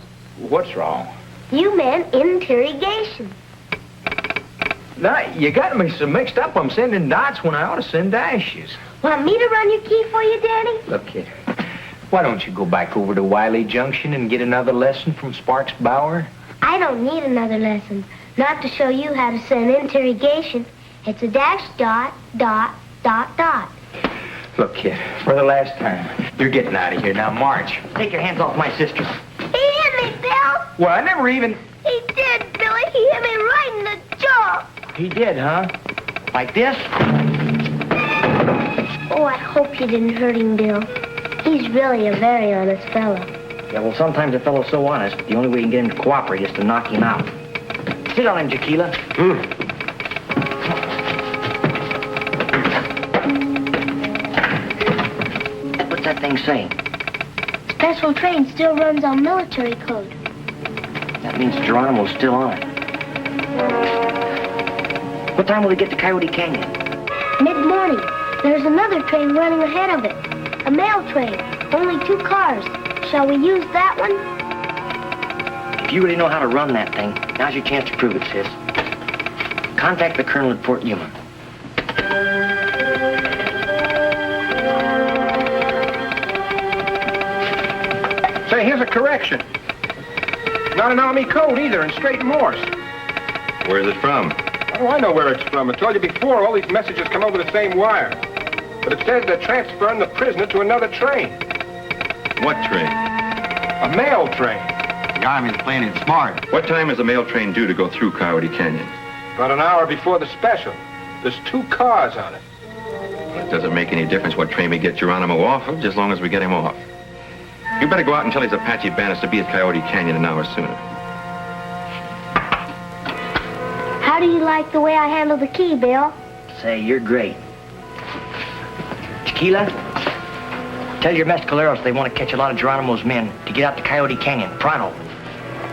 What's wrong? You meant interrogation. Now, you got me so mixed up. I'm sending dots when I ought to send dashes. Want me to run your key for you, Danny? Look, kid, why don't you go back over to Wiley Junction and get another lesson from Sparks Bauer? I don't need another lesson. Not to show you how to send interrogation. It's a dash, dot, dot, dot, dot. Look, kid, for the last time, you're getting out of here. Now, march. Take your hands off my sister. He hit me, Bill. Well, I never even... He did, Billy. He hit me right in the jaw. He did, huh? Like this? Oh, I hope you didn't hurt him, Bill. He's really a very honest fellow. Yeah, well, sometimes a fellow's so honest, the only way you can get him to cooperate is to knock him out. Sit on him, Jaquila. What's that thing saying? Special train still runs on military code. That means Geronimo's still on it. What time will he get to Coyote Canyon? Mid-morning. There's another train running ahead of it. A mail train. Only 2 cars. Shall we use that one? If you really know how to run that thing, now's your chance to prove it, sis. Contact the colonel at Fort Yuma. Say, here's a correction. Not an Army code either, and straight Morse. Where's it from? Oh, I know where it's from. I told you before, all these messages come over the same wire. But it says they're transferring the prisoner to another train. What train? A mail train. The Army's playing it smart. What time is the mail train due to go through Coyote Canyon? About an hour before the special. There's 2 cars on it. Doesn't make any difference what train we get Geronimo off of, just as long as we get him off. You better go out and tell his Apache bandits to be at Coyote Canyon an hour sooner. How do you like the way I handle the key, Bill? Say, you're great. Tequila, tell your mescaleros they want to catch a lot of Geronimo's men to get out to Coyote Canyon, pronto.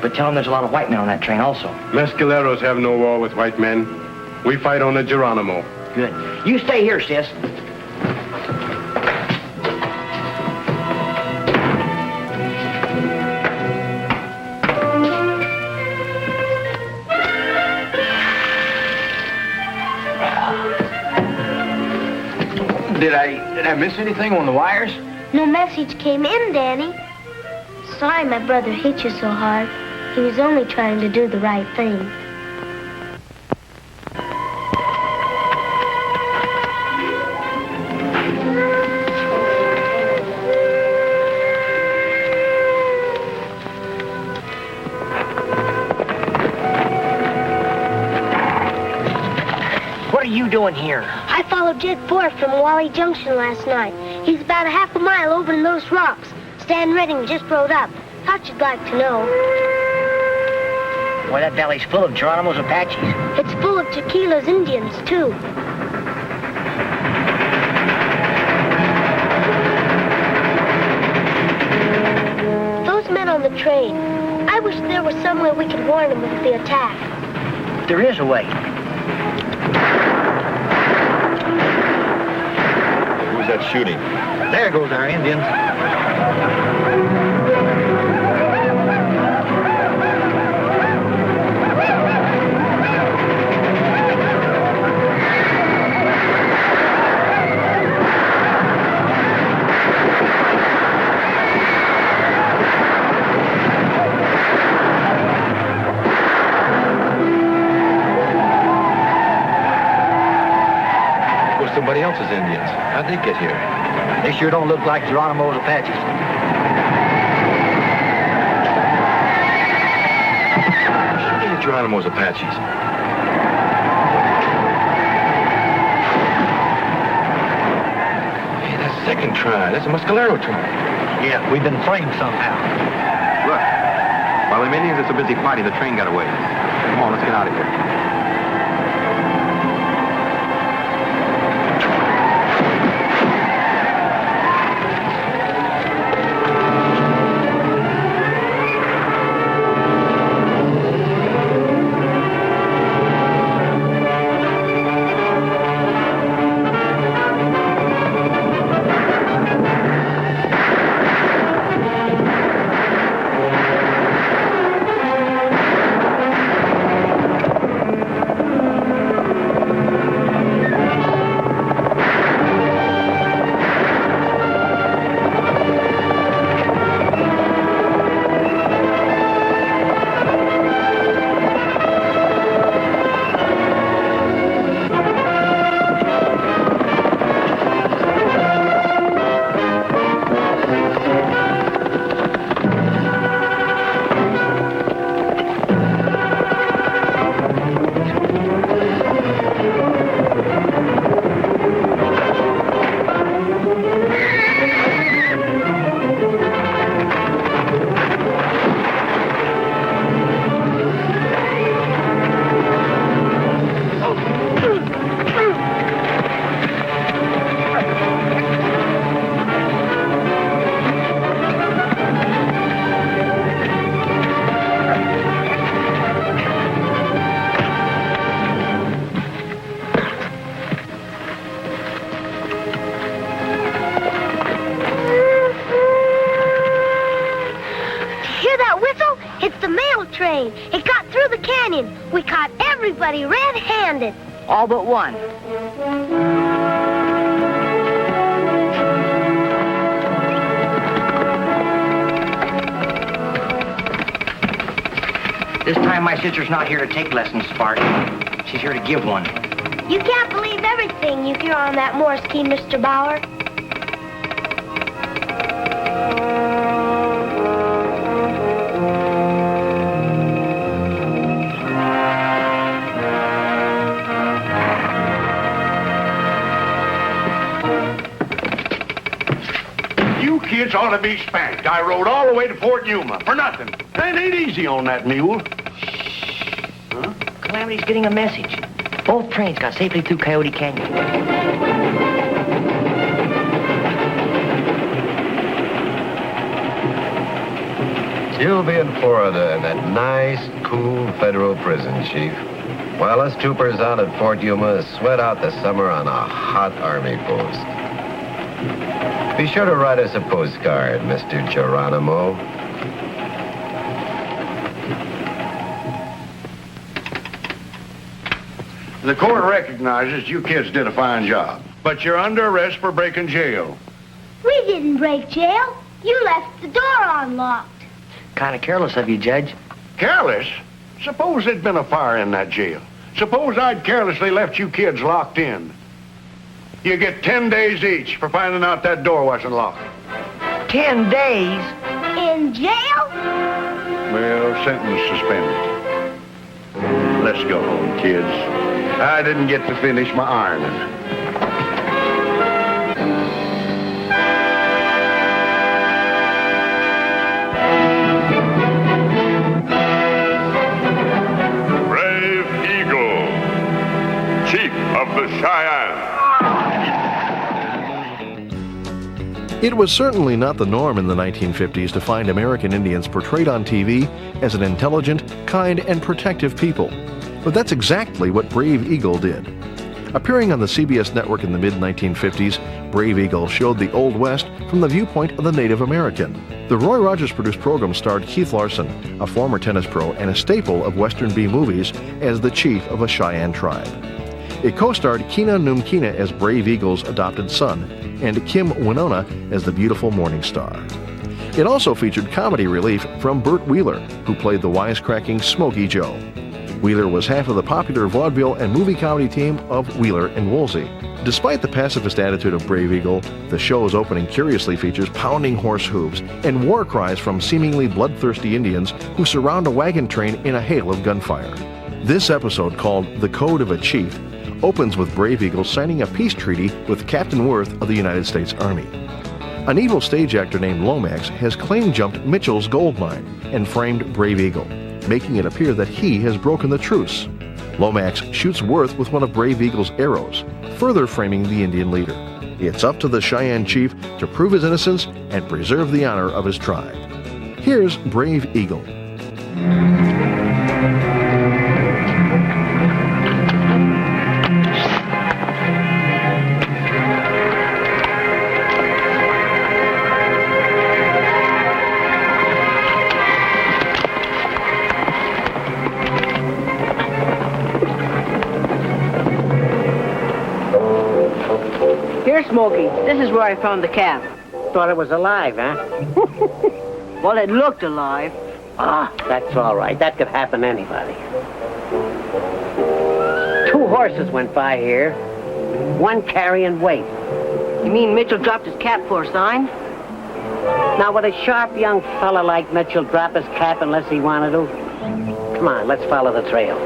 But tell them there's a lot of white men on that train also. Mescaleros have no war with white men. We fight on the Geronimo. Good. You stay here, sis. Did I miss anything on the wires? No message came in, Danny. Sorry my brother hit you so hard. He was only trying to do the right thing. What are you doing here? I followed Jed Ford from Wally Junction last night. He's about a half a mile over in those rocks. Stan Redding just rode up. Thought you'd like to know. Boy, that valley's full of Geronimo's Apaches. It's full of Tequila's Indians, too. Those men on the train, I wish there was some way we could warn them of the attack. There is a way. Who's that shooting? There goes our Indians. Somebody else's Indians. How'd they get here? They sure don't look like Geronimo's Apaches. Shooting at Geronimo's Apaches. Hey, that's second try. That's a Mescalero try. Yeah, we've been framed somehow. Look, while the Indians are so busy fighting, the train got away. Come on, let's get out of here. It got through the canyon. We caught everybody red-handed. All but one. This time my sister's not here to take lessons, Spark. She's here to give one. You can't believe everything you hear on that Morse key, Mr. Bauer. ought to be spanked. I rode all the way to Fort Yuma for nothing. It ain't easy on that mule. Huh? Calamity's getting a message. Both trains got safely through Coyote Canyon. You'll be in Florida in that nice, cool federal prison, Chief. While us troopers out at Fort Yuma sweat out the summer on a hot army post. Be sure to write us a postcard, Mr. Geronimo. The court recognizes you kids did a fine job, but you're under arrest for breaking jail. We didn't break jail. You left the door unlocked. Kind of careless of you, Judge. Careless? Suppose there'd been a fire in that jail. Suppose I'd carelessly left you kids locked in. You get 10 days each for finding out that door wasn't locked. 10 days? In jail? Well, sentence suspended. Let's go home, kids. I didn't get to finish my ironing. Of the Cheyenne. It was certainly not the norm in the 1950s to find American Indians portrayed on TV as an intelligent, kind, and protective people. But that's exactly what Brave Eagle did. Appearing on the CBS network in the mid-1950s, Brave Eagle showed the Old West from the viewpoint of the Native American. The Roy Rogers-produced program starred Keith Larson, a former tennis pro and a staple of Western B movies, as the chief of a Cheyenne tribe. It co-starred Kina Numkina as Brave Eagle's adopted son and Kim Winona as the beautiful Morning Star. It also featured comedy relief from Burt Wheeler, who played the wisecracking Smokey Joe. Wheeler was half of the popular vaudeville and movie comedy team of Wheeler and Woolsey. Despite the pacifist attitude of Brave Eagle, the show's opening curiously features pounding horse hooves and war cries from seemingly bloodthirsty Indians who surround a wagon train in a hail of gunfire. This episode, called The Code of a Chief, opens with Brave Eagle signing a peace treaty with Captain Worth of the United States Army. An evil stage actor named Lomax has claim-jumped Mitchell's gold mine and framed Brave Eagle, making it appear that he has broken the truce. Lomax shoots Worth with one of Brave Eagle's arrows, further framing the Indian leader. It's up to the Cheyenne chief to prove his innocence and preserve the honor of his tribe. Here's Brave Eagle. Smokey, this is where I found the calf. Thought it was alive, huh? Well, it looked alive. Ah, that's all right. That could happen to anybody. 2 horses went by here, one carrying weight. You mean Mitchell dropped his cap for a sign? Now, would a sharp young fella like Mitchell drop his cap unless he wanted to? Come on, let's follow the trail.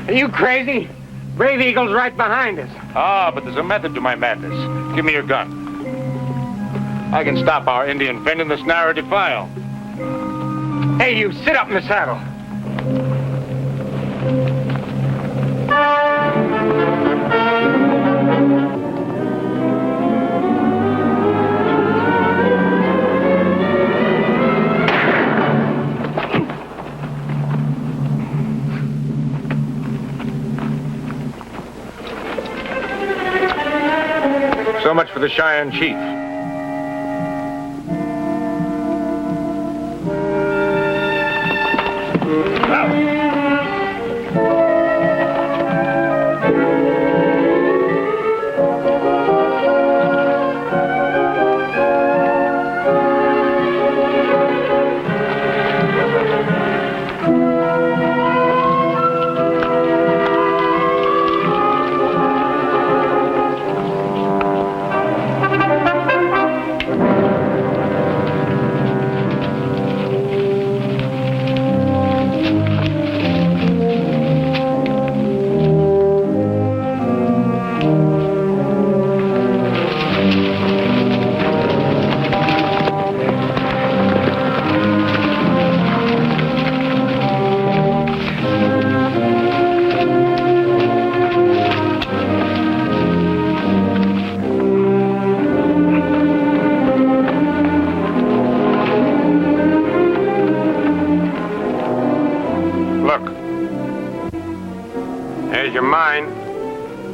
Are you crazy? Brave Eagle's right behind us. Ah, but there's a method to my madness. Give me your gun. I can stop our Indian friend in this narrow defile. Hey, you, sit up in the saddle. So much for the Cheyenne chief.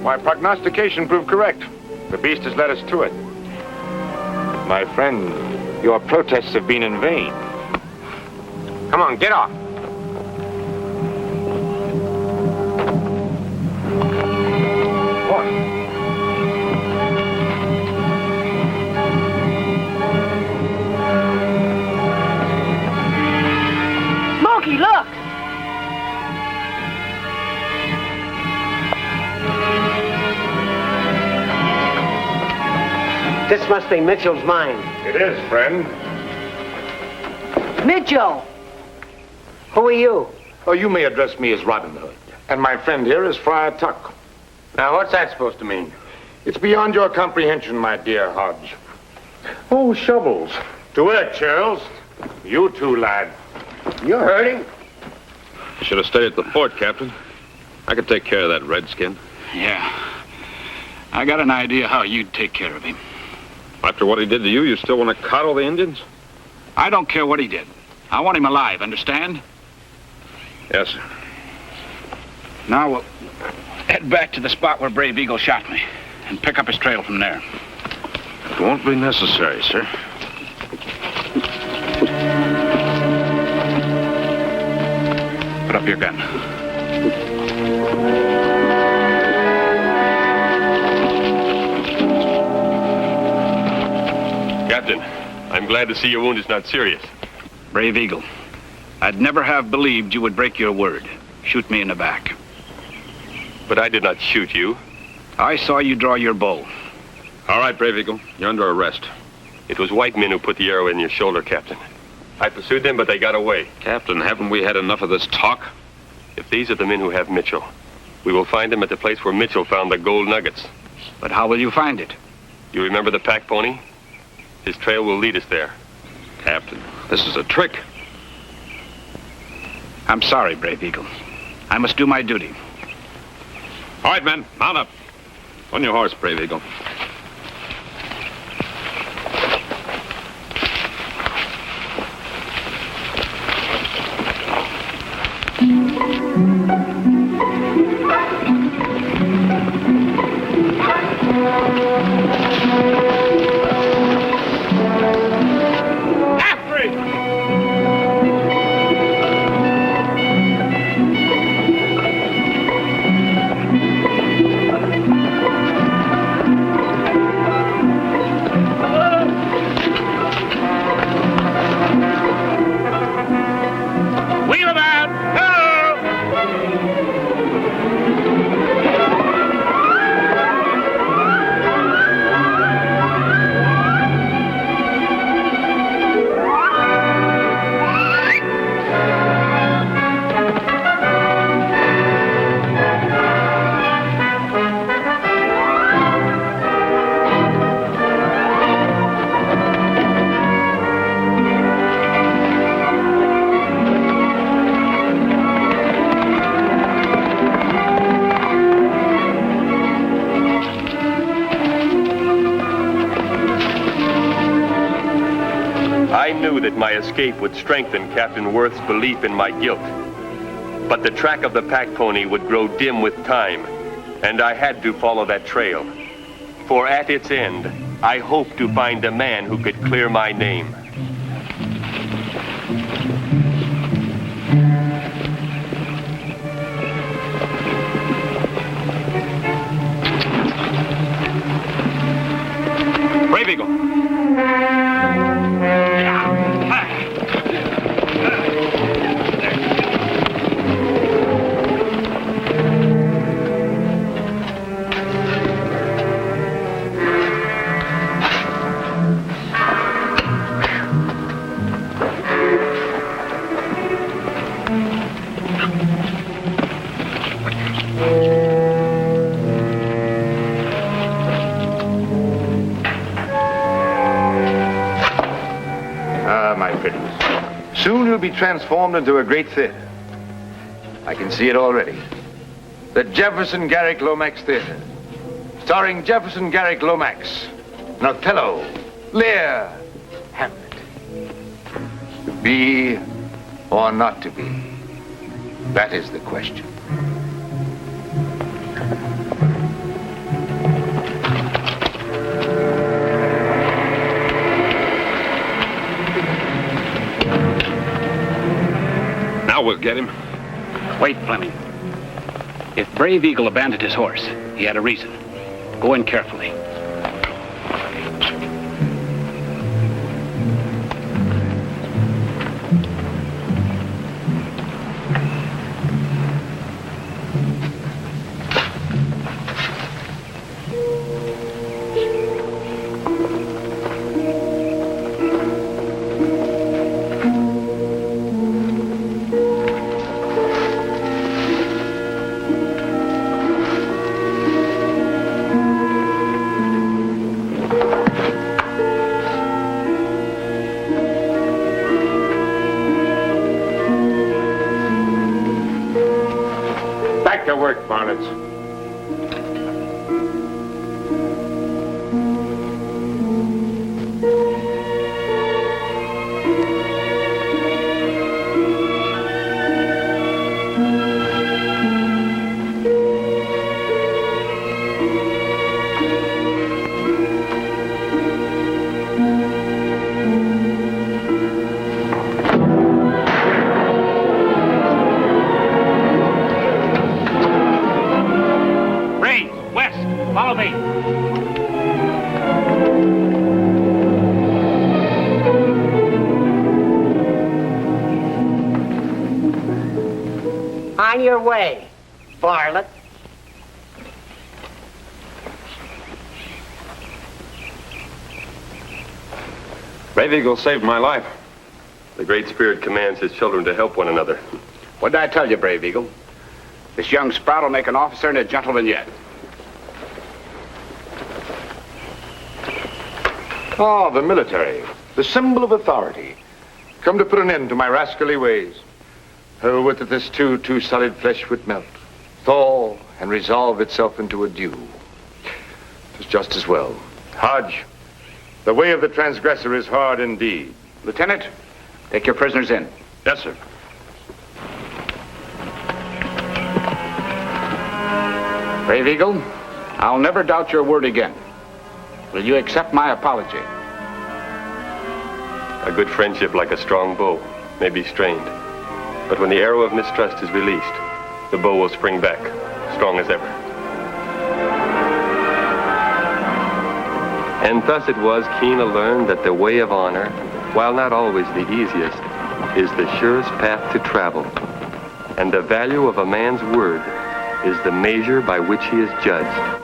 My prognostication proved correct. The beast has led us to it. My friend, your protests have been in vain. Come on, get off. Smokey, look! This must be Mitchell's mine. It is, friend. Mitchell! Who are you? Oh, you may address me as Robin Hood. And my friend here is Friar Tuck. Now, what's that supposed to mean? It's beyond your comprehension, my dear Hodge. Oh, shovels. To work, Charles. You too, lad. You're hurting. You should have stayed at the fort, Captain. I could take care of that redskin. Yeah. I got an idea how you'd take care of him. After what he did to you, you still want to coddle the Indians? I don't care what he did. I want him alive, understand? Yes, sir. Now we'll head back to the spot where Brave Eagle shot me and pick up his trail from there. It won't be necessary, sir. Put up your gun. Captain, I'm glad to see your wound is not serious. Brave Eagle, I'd never have believed you would break your word. Shoot me in the back. But I did not shoot you. I saw you draw your bow. All right, Brave Eagle, you're under arrest. It was white men who put the arrow in your shoulder, Captain. I pursued them, but they got away. Captain, haven't we had enough of this talk? If these are the men who have Mitchell, we will find them at the place where Mitchell found the gold nuggets. But how will you find it? You remember the pack pony? His trail will lead us there. Captain, this is a trick. I'm sorry, Brave Eagle. I must do my duty. All right, men, mount up. On your horse, Brave Eagle. My escape would strengthen Captain Worth's belief in my guilt. But the track of the pack pony would grow dim with time, and I had to follow that trail. For at its end, I hoped to find a man who could clear my name. Brave Eagle. Soon you'll be transformed into a great theater. I can see it already. The Jefferson Garrick Lomax Theater. Starring Jefferson Garrick Lomax, and Othello, Lear, Hamlet. To be or not to be? That is the question. get him. Wait, Fleming. If Brave Eagle abandoned his horse, he had a reason. Go in carefully. Back to work, Barnett. Follow me. On your way, varlet. Brave Eagle saved my life. The Great Spirit commands his children to help one another. What did I tell you, Brave Eagle? This young sprout will make an officer and a gentleman yet. Ah, the military, the symbol of authority. Come to put an end to my rascally ways. Oh, would that this too solid flesh would melt, thaw, and resolve itself into a dew. 'Tis just as well. Hodge, the way of the transgressor is hard indeed. Lieutenant, take your prisoners in. Yes, sir. Brave Eagle, I'll never doubt your word again. Will you accept my apology? A good friendship, like a strong bow, may be strained. But when the arrow of mistrust is released, the bow will spring back, strong as ever. And thus it was Keena learned that the way of honor, while not always the easiest, is the surest path to travel. And the value of a man's word is the measure by which he is judged.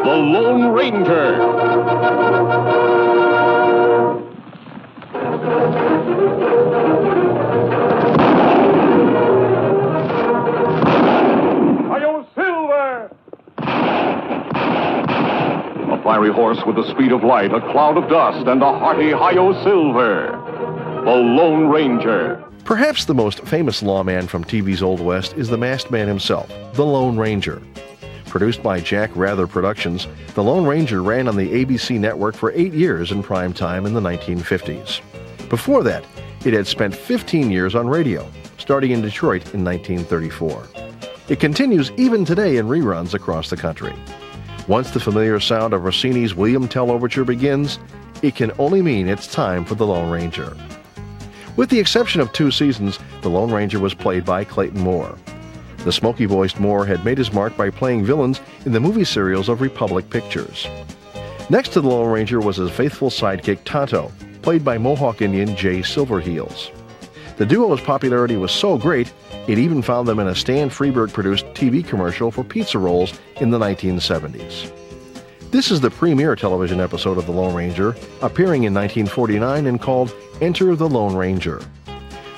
The Lone Ranger. A fiery horse with the speed of light, a cloud of dust, and a hearty hi-yo silver. The Lone Ranger. Perhaps the most famous lawman from TV's Old West is the masked man himself, the Lone Ranger. Produced by Jack Rather Productions, The Lone Ranger ran on the ABC network for 8 years in prime time in the 1950s. Before that, it had spent 15 years on radio, starting in Detroit in 1934. It continues even today in reruns across the country. Once the familiar sound of Rossini's William Tell Overture begins, it can only mean it's time for The Lone Ranger. With the exception of 2 seasons, The Lone Ranger was played by Clayton Moore. The smoky-voiced Moore had made his mark by playing villains in the movie serials of Republic Pictures. Next to the Lone Ranger was his faithful sidekick Tonto, played by Mohawk Indian Jay Silverheels. The duo's popularity was so great, it even found them in a Stan Freberg-produced TV commercial for pizza rolls in the 1970s. This is the premiere television episode of The Lone Ranger, appearing in 1949 and called Enter the Lone Ranger.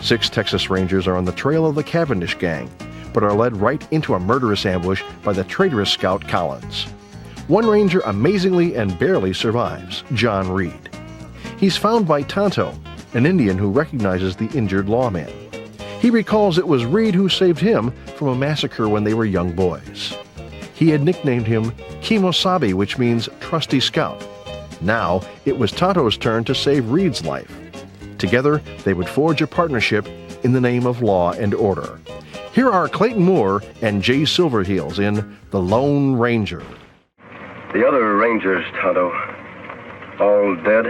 6 Texas Rangers are on the trail of the Cavendish Gang, but are led right into a murderous ambush by the traitorous scout Collins. One ranger amazingly and barely survives, John Reed. He's found by Tonto, an Indian who recognizes the injured lawman. He recalls it was Reed who saved him from a massacre when they were young boys. He had nicknamed him Kimosabe, which means trusty scout. Now it was Tonto's turn to save Reed's life. Together, they would forge a partnership in the name of law and order. Here are Clayton Moore and Jay Silverheels in The Lone Ranger. The other Rangers, Tonto, all dead?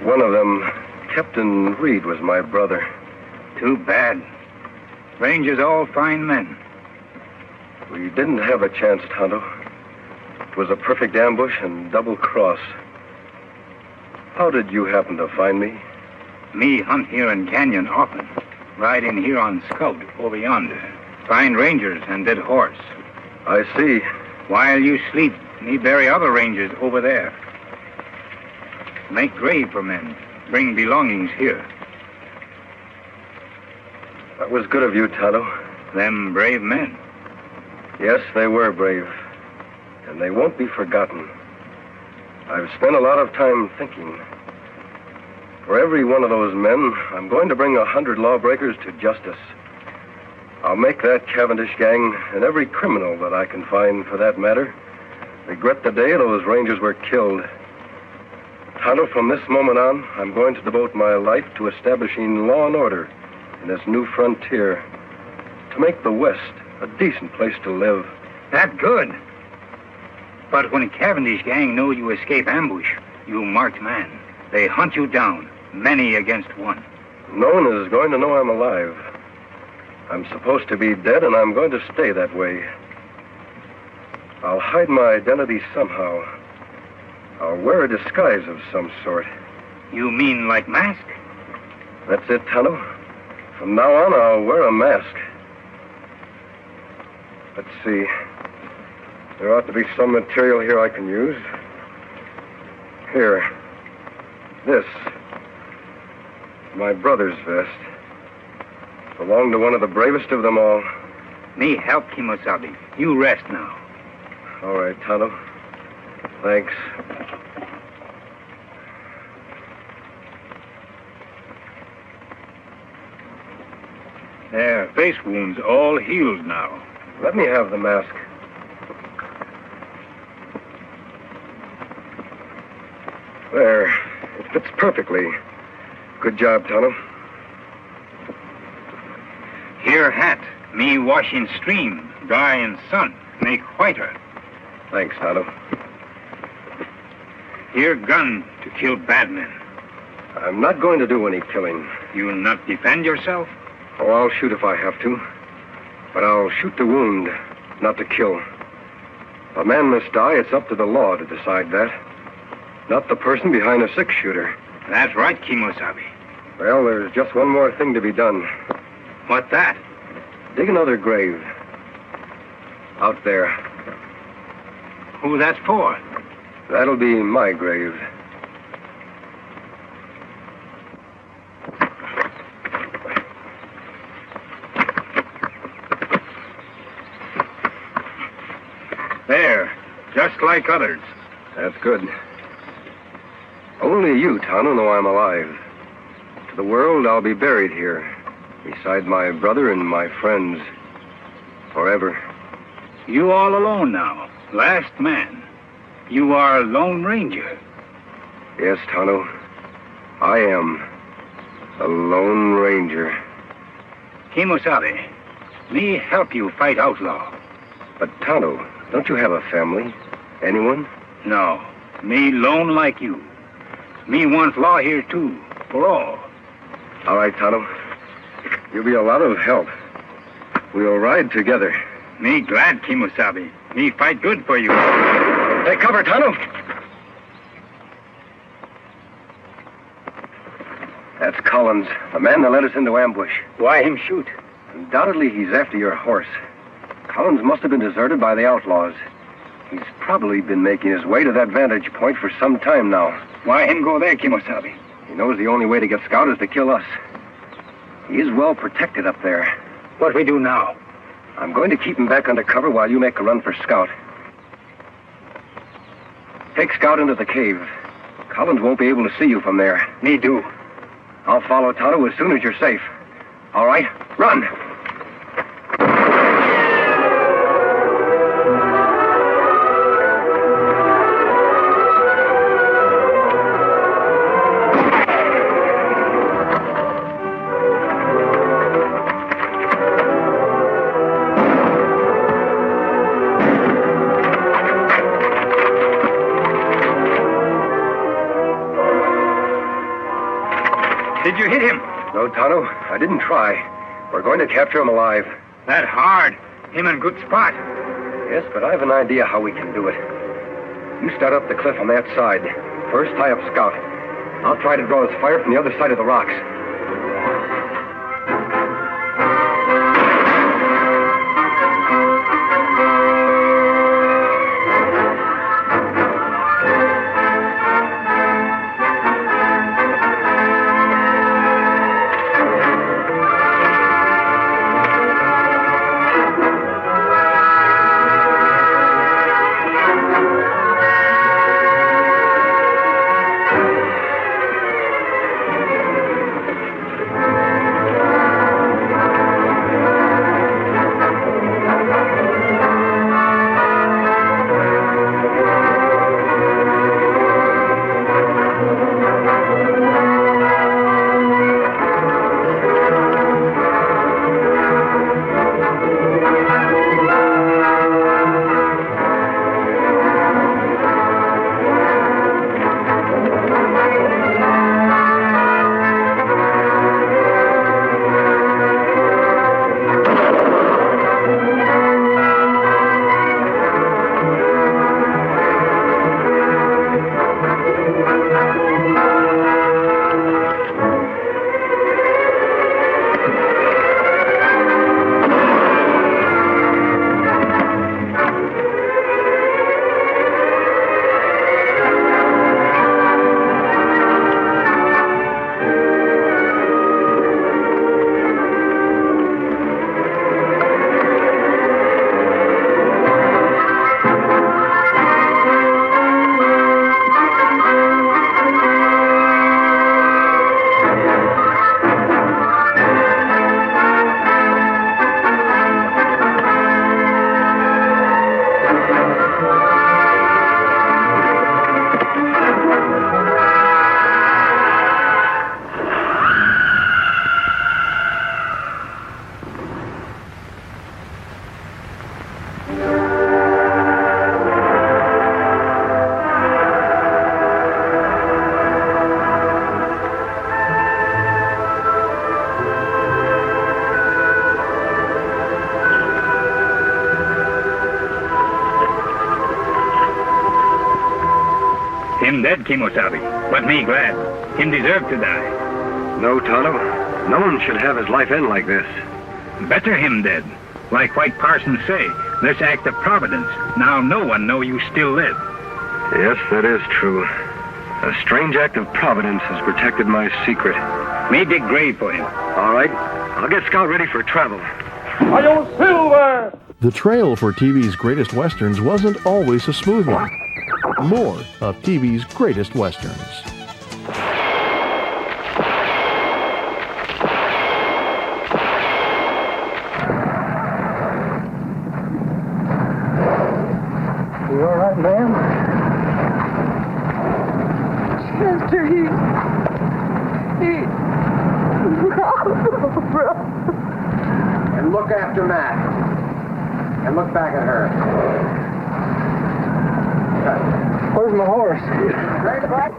One of them, Captain Reed, was my brother. Too bad. Rangers all fine men. We didn't have a chance, Tonto. It was a perfect ambush and double cross. How did you happen to find me? Me hunt here in Canyon often. Ride in here on scout over yonder. Find rangers and dead horse. I see. While you sleep, me bury other rangers over there. Make grave for men. Bring belongings here. That was good of you, Tonto. Them brave men. Yes, they were brave. And they won't be forgotten. I've spent a lot of time thinking. For every one of those men, I'm going to bring 100 lawbreakers to justice. I'll make that Cavendish gang, and every criminal that I can find for that matter, regret the day those rangers were killed. Tonto, from this moment on, I'm going to devote my life to establishing law and order in this new frontier, to make the West a decent place to live. That good. But when Cavendish gang know you escape ambush, you marked man. They hunt you down, many against one. No one is going to know I'm alive. I'm supposed to be dead, and I'm going to stay that way. I'll hide my identity somehow. I'll wear a disguise of some sort. You mean like mask? That's it, Tonto. From now on, I'll wear a mask. Let's see. There ought to be some material here I can use. Here. This. My brother's vest. Belonged to one of the bravest of them all. Me help, Kimosabe. You rest now. All right, Tonto. Thanks. Their face wounds all healed now. Let me have the mask. There. It fits perfectly. Good job, Tonto. Here hat. Me wash in stream, dry in sun, make whiter. Thanks, Tonto. Here gun to kill bad men. I'm not going to do any killing. You not defend yourself? Oh, I'll shoot if I have to. But I'll shoot to wound, not to kill. If a man must die, it's up to the law to decide that. Not the person behind a six-shooter. That's right, Kimosabe. Well, there's just one more thing to be done. What that? Dig another grave. Out there. Who that's for? That'll be my grave. There, just like others. That's good. Only you, Tonto, know I'm alive. To the world, I'll be buried here, beside my brother and my friends, forever. You all alone now, last man. You are a Lone Ranger. Yes, Tonto, I am a Lone Ranger. Kimosabe, me help you fight outlaw. But, Tonto, don't you have a family? Anyone? No, me lone like you. Me want law here, too, for all. All right, Tonto. You'll be a lot of help. We'll ride together. Me glad, Kimosabe. Me fight good for you. Take cover, Tonto. That's Collins, the man that led us into ambush. Why him shoot? Undoubtedly, he's after your horse. Collins must have been deserted by the outlaws. He's probably been making his way to that vantage point for some time now. Why him go there, Kimosabe? He knows the only way to get Scout is to kill us. He is well protected up there. What we do now? I'm going to keep him back under cover while you make a run for Scout. Take Scout into the cave. Collins won't be able to see you from there. Me do. I'll follow Tonto as soon as you're safe. All right, run! No, Tonto, I didn't try. We're going to capture him alive. That hard. Him in good spot. Yes, but I have an idea how we can do it. You start up the cliff on that side. First, tie up Scout. I'll try to draw his fire from the other side of the rocks. Him dead, Kimosabe, but me glad. Him deserve to die. No, Tonto. No one should have his life end like this. Better him dead. Like White Parsons say, this act of providence. Now no one know you still live. Yes, that is true. A strange act of providence has protected my secret. Me dig grave for him. All right. I'll get Scout ready for travel. Hi-yo, Silver! The trail for TV's greatest westerns wasn't always a smooth one. More of TV's greatest westerns. You all right, ma'am? Chester, he... And look after Matt. And look back at her. Where's my horse? Right back.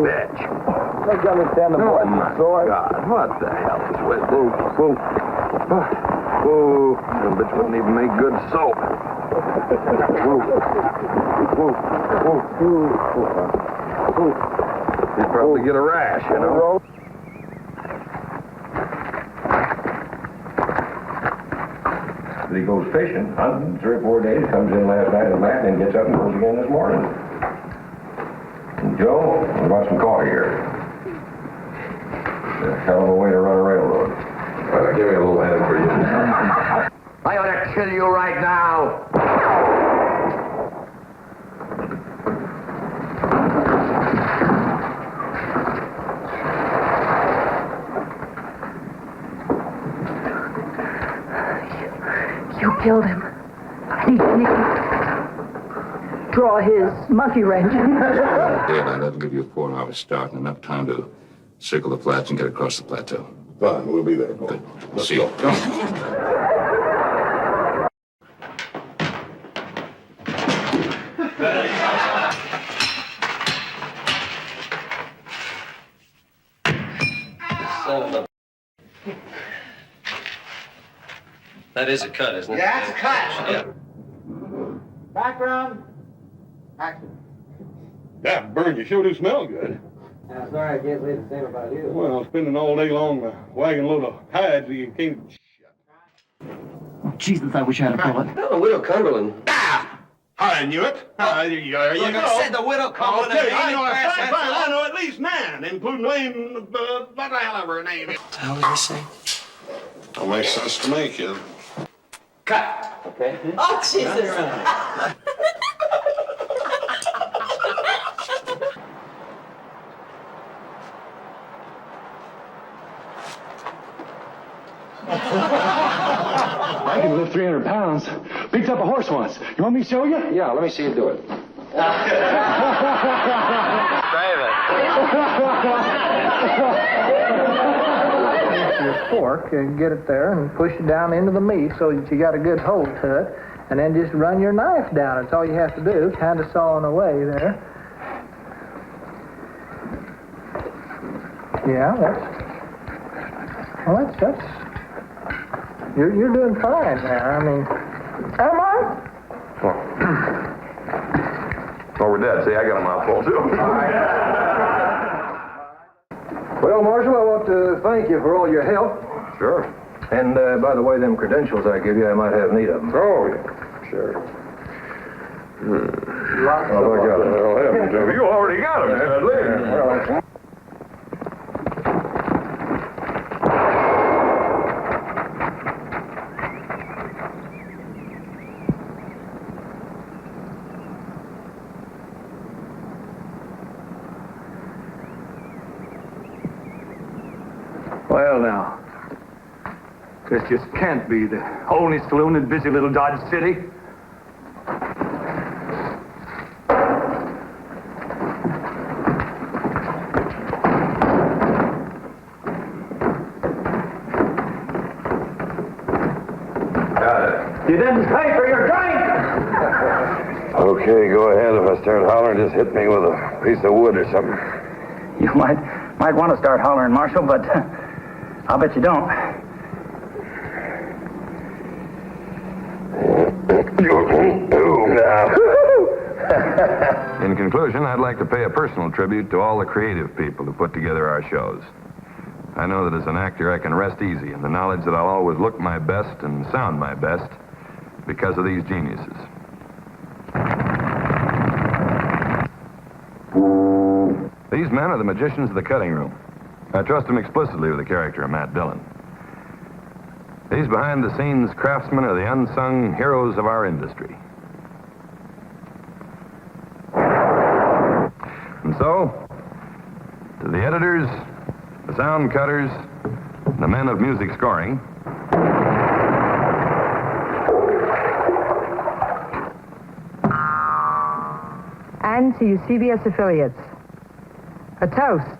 Bitch. Don't you understand the voice? Oh, my God. What the hell is with this? Whoa. Whoa. That bitch wouldn't even make good soap. Whoa. You'd probably get a rash, you know? He goes fishing, hunting, 3 or 4 days, comes in last night and then gets up and goes again this morning. And Joe, we want some coffee here. It's a hell of a way to run a railroad. Well, give me a little hand for you. I ought to kill you right now. You killed him. He draw his monkey wrench. Daylight, that'll give you a 4-hour start and enough time to circle the flats and get across the plateau. Fine, we'll be there. Good. We'll see you. son of a... That is a cut, isn't it? Yeah, that's a cut. Yeah. Background. Action. That burn, you sure do smell good. Yeah, sorry, I can't say the same about you. Well, spending all day long wagon load of hides, you can't... Oh, Jesus, I wish I had a bullet. No, the Widow Cumberland. I knew it. There you go. Look, I said the Widow Cumberland. Okay, I know at least 9, including Lane, what the hell ever her name is. How was this thing? Don't make sense to me, kid. Cut. Okay. Oh, Jesus. I can lift 300 pounds. Picked up a horse once. You want me to show you? Yeah, let me see you do it. Your fork and get it there and push it down into the meat so that you got a good hold to it, and then just run your knife down. That's all you have to do, kind of sawing away there. Yeah, that's you're doing fine there. I mean, am I? Oh, we're dead. See, I got a mouthful too. Well, Marshal, I want to thank you for all your help. Sure. And by the way, them credentials I give you, I might have need of them. Oh, yeah. Sure. Lots of I got it. I'll have them, Joe. You already got them, Dudley. Well, now, this just can't be the only saloon in busy little Dodge City. Got it. You didn't pay for your drink! Okay, go ahead. If I start hollering, just hit me with a piece of wood or something. You might want to start hollering, Marshal, but I'll bet you don't. In conclusion, I'd like to pay a personal tribute to all the creative people who put together our shows. I know that as an actor, I can rest easy in the knowledge that I'll always look my best and sound my best because of these geniuses. These men are the magicians of the cutting room. I trust them explicitly with the character of Matt Dillon. These behind-the-scenes craftsmen are the unsung heroes of our industry. And so, to the editors, the sound cutters, the men of music scoring, and to you CBS affiliates, a toast.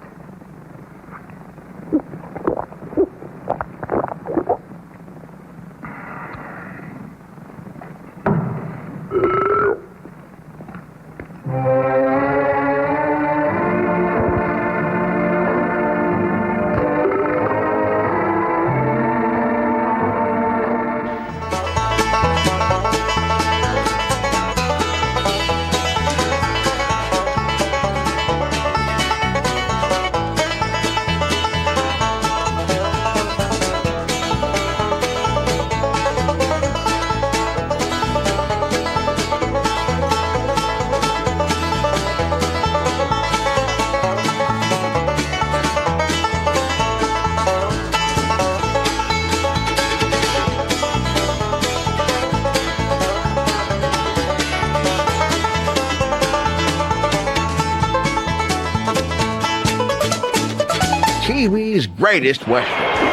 TV's greatest Western.